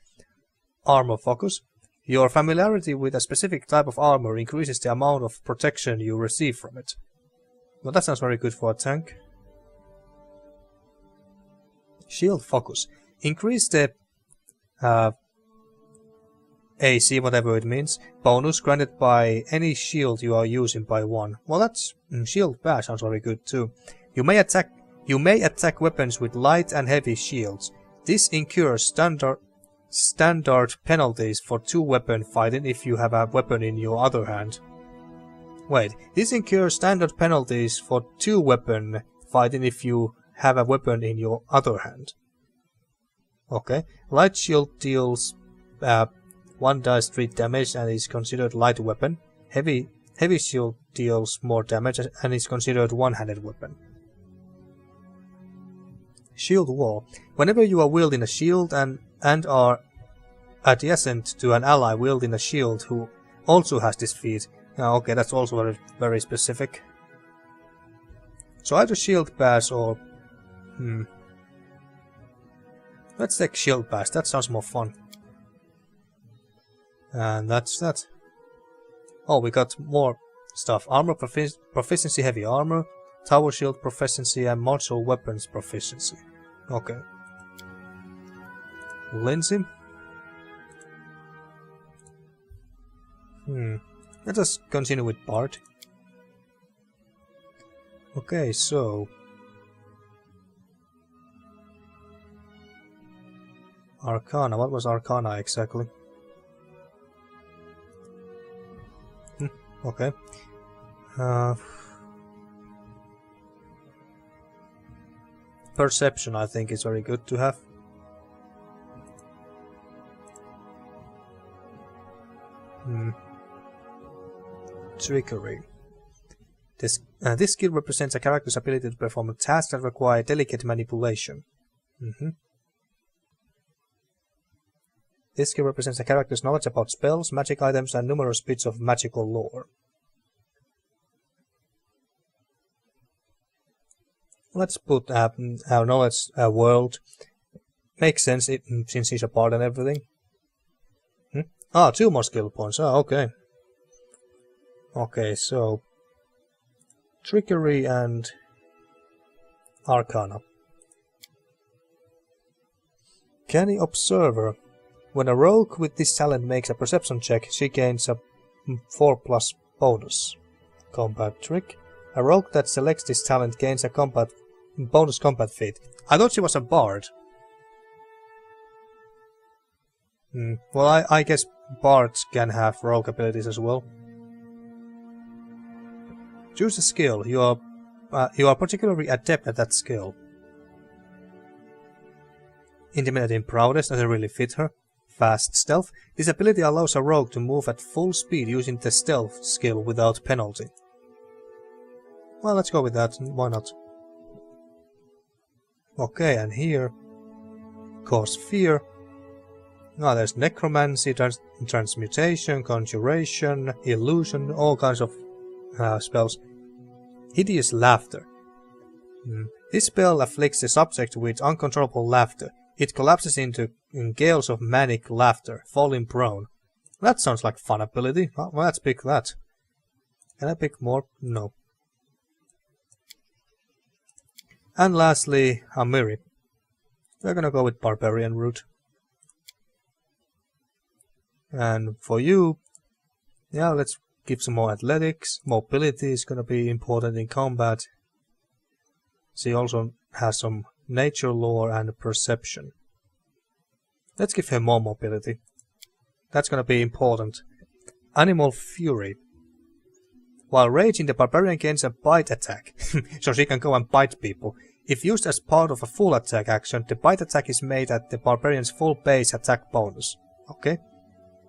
[SPEAKER 1] Armor focus. Your familiarity with a specific type of armor increases the amount of protection you receive from it. Well, that sounds very good for a tank. Shield focus. Increase the AC, whatever it means, bonus granted by any shield you are using by 1. Well, that's shield bash sounds very good too. You may attack weapons with light and heavy shields. This incurs standard penalties for 2 weapon fighting if you have a weapon in your other hand. Wait, this incurs standard penalties for 2 weapon fighting if you have a weapon in your other hand. Okay, light shield deals 1 dice 3 damage and is considered light weapon. Heavy shield deals more damage and is considered one-handed weapon. Shield wall. Whenever you are wielding a shield and are adjacent to an ally wielding a shield who also has this feat. Okay, that's also very, very specific. So either shield bash or... Let's take shield bash, that sounds more fun. And that's that. Oh, we got more stuff. Armor proficiency, heavy armor, tower shield proficiency, and martial weapons proficiency. Okay. Lindsay. Let us continue with Bard. Okay, so... Arcana, what was Arcana exactly? Okay. perception I think is very good to have. Trickery. This skill represents a character's ability to perform tasks that require delicate manipulation. This skill represents a character's knowledge about spells, magic items, and numerous bits of magical lore. Let's put our knowledge world. Makes sense since he's a bard and everything. 2 more skill points. Okay. Okay, so trickery and arcana. Canny observer. When a rogue with this talent makes a perception check, she gains a 4+ bonus. Combat trick. A rogue that selects this talent gains a bonus combat feat. I thought she was a bard. Well, I guess bards can have rogue abilities as well. Choose a skill. You are particularly adept at that skill. Intimidating prowess doesn't really fit her. Fast stealth. This ability allows a rogue to move at full speed using the stealth skill without penalty. Well, let's go with that. Why not? Okay, and here, cause fear. There's necromancy, transmutation, conjuration, illusion, all kinds of spells. Hideous laughter. This spell afflicts the subject with uncontrollable laughter. It collapses into gales of manic laughter, falling prone. That sounds like fun ability. Well, let's pick that. Can I pick more? No. And lastly, Amiri. We're gonna go with Barbarian route. And for you, yeah, let's give some more athletics. Mobility is gonna be important in combat. She also has some nature lore and perception. Let's give her more mobility. That's gonna be important. Animal fury. While raging, the barbarian gains a bite attack, so she can go and bite people. If used as part of a full attack action, the bite attack is made at the barbarian's full base attack bonus. Okay.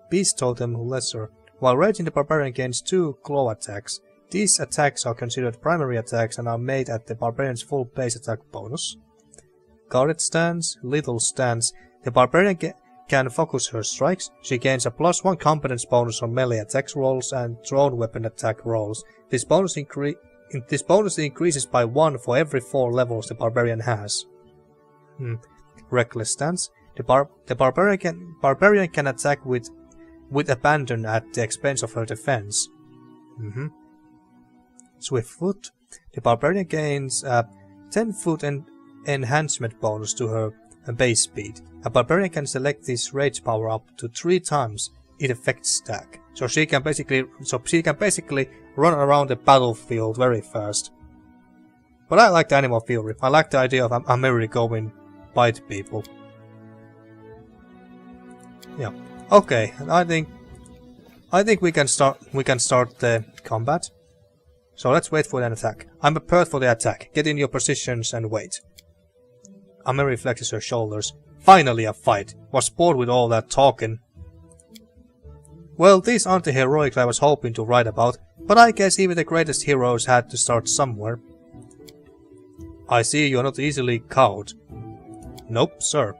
[SPEAKER 1] Beast Totem Lesser. While raging, the barbarian gains 2 claw attacks. These attacks are considered primary attacks and are made at the barbarian's full base attack bonus. Guarded Stance, Little Stance. The barbarian can focus her strikes. She gains a +1 competence bonus on melee attacks rolls and thrown weapon attack rolls. This bonus increases by 1 for every 4 levels the barbarian has. Reckless Stance. The barbarian can attack with abandon at the expense of her defense. Swift Foot. The barbarian gains a 10-foot enhancement bonus to her base speed. A barbarian can select this rage power up to 3 times its effect stack. So she can basically run around the battlefield very fast. But I like the animal fury. I like the idea of Amiri going bite people. Yeah. Okay, and I think we can start the combat. So let's wait for an attack. I'm prepared for the attack. Get in your positions and wait. Amiri flexes her shoulders. Finally a fight. Was bored with all that talking. Well, these aren't the heroics I was hoping to write about, but I guess even the greatest heroes had to start somewhere. I see you're not easily cowed. Nope, sir.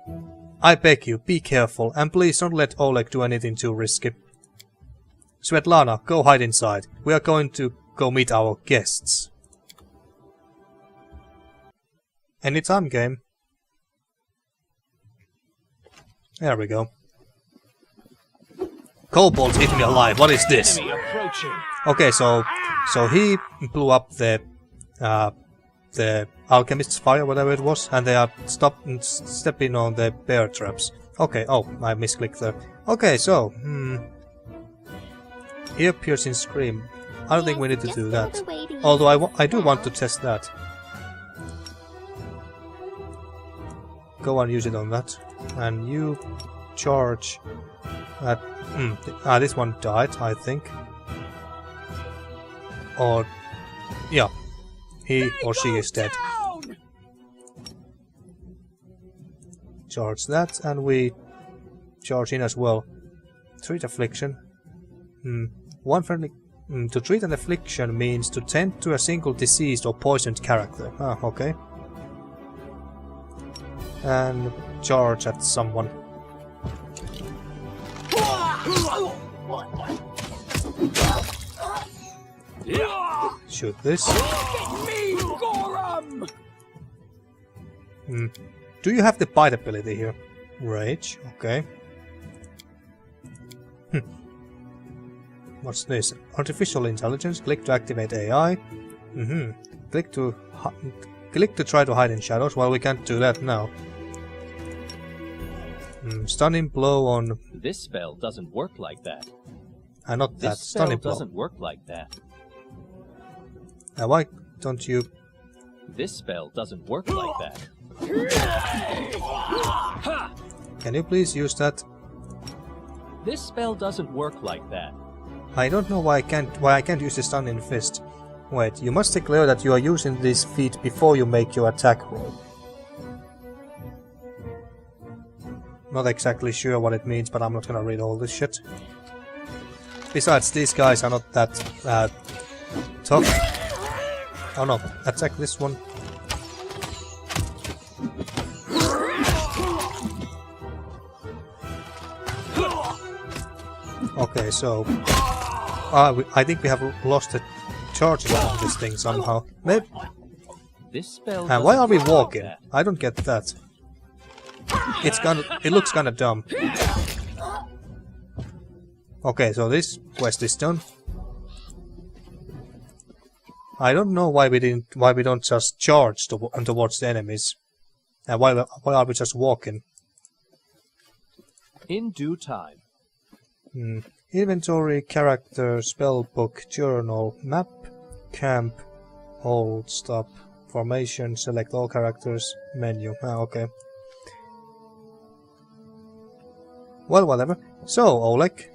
[SPEAKER 1] I beg you, be careful, and please don't let Oleg do anything too risky. Svetlana, go hide inside. We are going to go meet our guests. Anytime game. There we go. Kobolds eat me alive, what is this? Okay, so he blew up the alchemist's fire, whatever it was, and they are stepping on the bear traps. Okay, oh, I misclicked there. Okay, so, ear piercing scream. I don't think we need to do that. Although I do want to test that. Go and use it on that. And you charge at... this one died, I think. Or... yeah. He or she is dead. charge that, and we charge in as well. Treat affliction. One friendly... to treat an affliction means to tend to a single diseased or poisoned character. Ah, okay. And charge at someone. Shoot this. Do you have the bite ability here? Rage, okay. What's this? Artificial intelligence. Click to activate AI. Click to try to hide in shadows. Well, we can't do that now. Stunning blow on...
[SPEAKER 2] This spell doesn't work like that.
[SPEAKER 1] Not that.
[SPEAKER 2] This spell
[SPEAKER 1] Stunning blow.
[SPEAKER 2] doesn't work like that.
[SPEAKER 1] Why don't you...
[SPEAKER 2] This spell doesn't work like that.
[SPEAKER 1] Can you please use that?
[SPEAKER 2] This spell doesn't work like that.
[SPEAKER 1] I don't know why I can't use the stunning fist. Wait, you must declare that you are using this feat before you make your attack roll. Not exactly sure what it means, but I'm not gonna read all this shit. Besides, these guys are not that tough. Oh no, attack this one. Okay, so... I think we have lost the charges on this thing somehow. Maybe...
[SPEAKER 2] This spell
[SPEAKER 1] And why are we
[SPEAKER 2] doesn't work
[SPEAKER 1] walking?
[SPEAKER 2] like
[SPEAKER 1] I don't get that. It looks kinda dumb. Okay, so this quest is done. I don't know why we don't just charge towards the enemies. And why are we just walking?
[SPEAKER 2] In due time.
[SPEAKER 1] Inventory, character, spellbook, journal, map, camp, hold, stop, formation, select all characters, menu. Okay. Well, whatever. So, Oleg.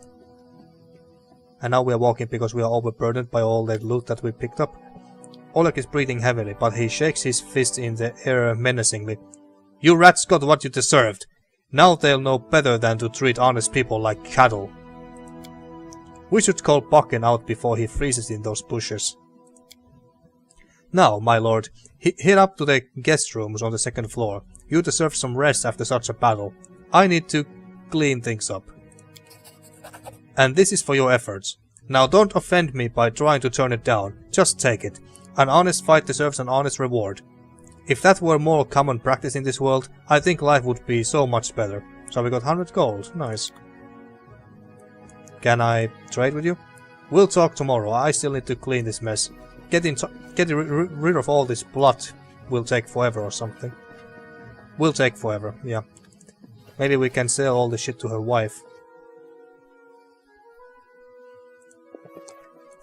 [SPEAKER 1] And now we are walking because we are overburdened by all the loot that we picked up. Oleg is breathing heavily, but he shakes his fist in the air menacingly. You rats got what you deserved. Now they'll know better than to treat honest people like cattle. We should call Bakken out before he freezes in those bushes. Now, my lord, head up to the guest rooms on the second floor. You deserve some rest after such a battle. I need to clean things up. And this is for your efforts. Now don't offend me by trying to turn it down. Just take it. An honest fight deserves an honest reward. If that were more common practice in this world, I think life would be so much better. So we got 100 gold. Nice. Can I trade with you? We'll talk tomorrow. I still need to clean this mess. Getting rid of all this blood will take forever or something. Will take forever, yeah. Maybe we can sell all the shit to her wife.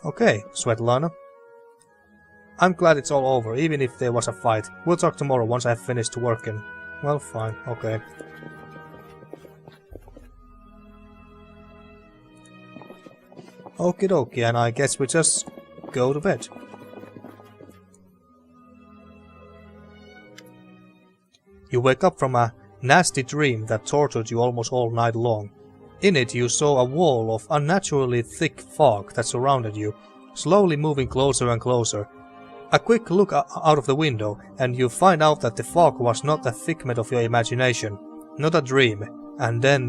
[SPEAKER 1] Okay, Svetlana. I'm glad it's all over, even if there was a fight. We'll talk tomorrow once I've finished working. Well, fine, okay. Okie dokie, and I guess we just go to bed. You wake up from a nasty dream that tortured you almost all night long. In it you saw a wall of unnaturally thick fog that surrounded you, slowly moving closer and closer. A quick look out of the window, and you find out that the fog was not a figment of your imagination, not a dream, and then...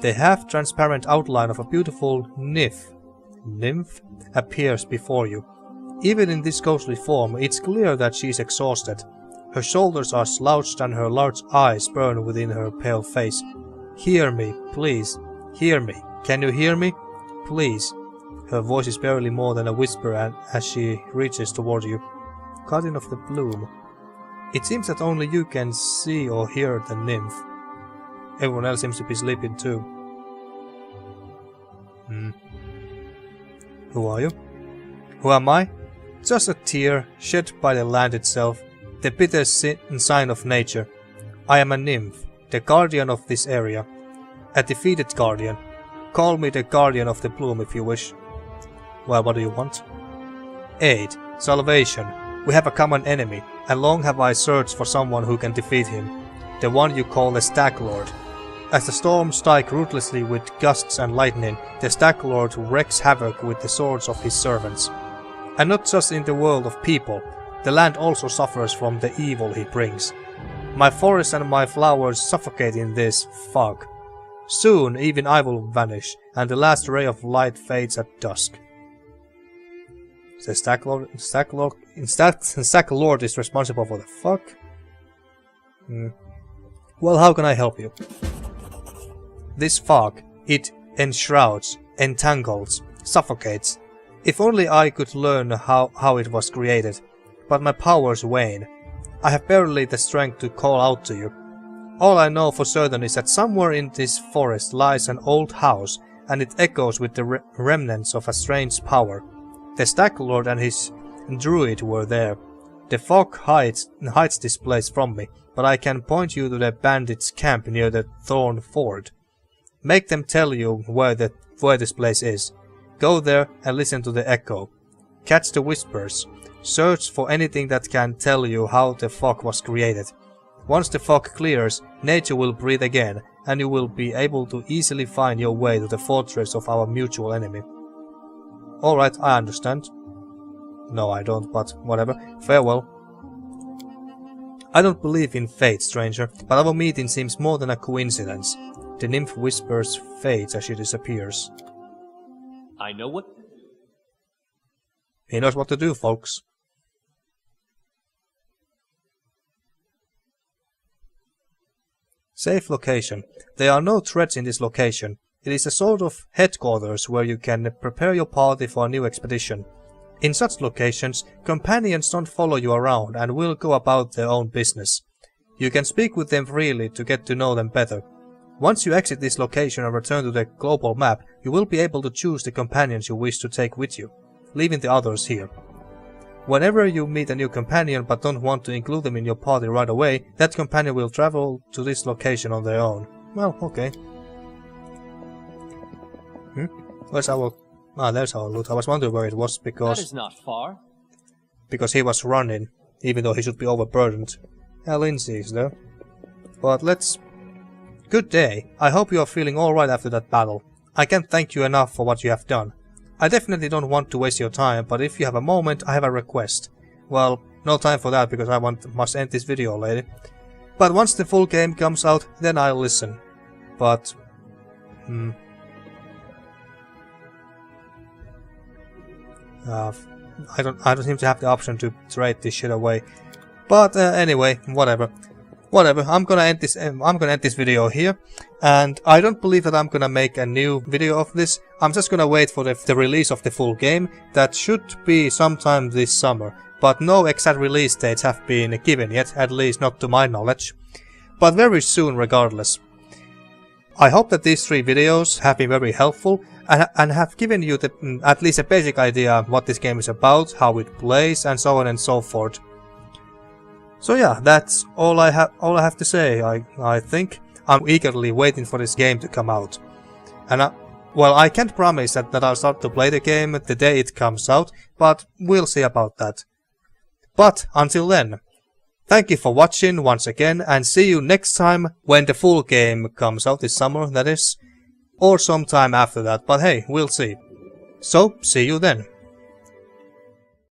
[SPEAKER 1] the half-transparent outline of a beautiful nymph appears before you. Even in this ghostly form, it's clear that she is exhausted. Her shoulders are slouched and her large eyes burn within her pale face. Hear me, please. Hear me. Can you hear me? Please. Her voice is barely more than a whisper as she reaches toward you. Guardian of the Bloom. It seems that only you can see or hear the nymph. Everyone else seems to be sleeping too. Who are you? Who am I? Just a tear shed by the land itself, the bitter sign of nature. I am a nymph, the guardian of this area. A defeated guardian. Call me the guardian of the bloom if you wish. Well, what do you want? Aid. Salvation. We have a common enemy. and long have I searched for someone who can defeat him, the one you call the Stag Lord. As the storms strike ruthlessly with gusts and lightning, the Stag Lord wreaks havoc with the swords of his servants. And not just in the world of people, the land also suffers from the evil he brings. My forests and my flowers suffocate in this fog. Soon even I will vanish, and the last ray of light fades at dusk. The Stag Lord is responsible for the fog? Well, how can I help you? This fog, it enshrouds, entangles, suffocates. If only I could learn how it was created. But my powers wane. I have barely the strength to call out to you. All I know for certain is that somewhere in this forest lies an old house, and it echoes with the remnants of a strange power. The Stag Lord and his druid were there. The fog hides this place from me, but I can point you to the bandits' camp near the Thorn Ford. Make them tell you where this place is. Go there and listen to the echo. Catch the whispers. Search for anything that can tell you how the fog was created. Once the fog clears, nature will breathe again, and you will be able to easily find your way to the fortress of our mutual enemy. Alright, I understand. No, I don't, but whatever. Farewell. I don't believe in fate, stranger, but our meeting seems more than a coincidence. The nymph whispers fate as she disappears.
[SPEAKER 2] I know what...
[SPEAKER 1] He knows what to do, folks. Safe location. There are no threats in this location. It is a sort of headquarters where you can prepare your party for a new expedition. In such locations, companions don't follow you around and will go about their own business. You can speak with them freely to get to know them better. Once you exit this location and return to the global map, you will be able to choose the companions you wish to take with you, leaving the others here. Whenever you meet a new companion but don't want to include them in your party right away, that companion will travel to this location on their own. Well, okay. Where's our... Ah, there's our loot. I was wondering where it was because...
[SPEAKER 2] That is not far.
[SPEAKER 1] Because he was running, even though he should be overburdened. Yeah, Lindsay is there. But let's... Good day. I hope you are feeling alright after that battle. I can't thank you enough for what you have done. I definitely don't want to waste your time, but if you have a moment, I have a request. Well, no time for that because I must end this video, lady. But once the full game comes out, then I'll listen. But... I don't seem to have the option to trade this shit away. But anyway, whatever. I'm gonna end this video here, and I don't believe that I'm gonna make a new video of this. I'm just gonna wait for the release of the full game. That should be sometime this summer, but no exact release dates have been given yet, at least not to my knowledge. But very soon regardless. I hope that these 3 videos have been very helpful and have given you at least a basic idea of what this game is about, how it plays, and so on and so forth. So yeah, that's all I have to say. I think I'm eagerly waiting for this game to come out, and well, I can't promise that I'll start to play the game the day it comes out, but we'll see about that. But until then, thank you for watching once again, and see you next time when the full game comes out this summer, that is, or sometime after that. But hey, we'll see. So see you then.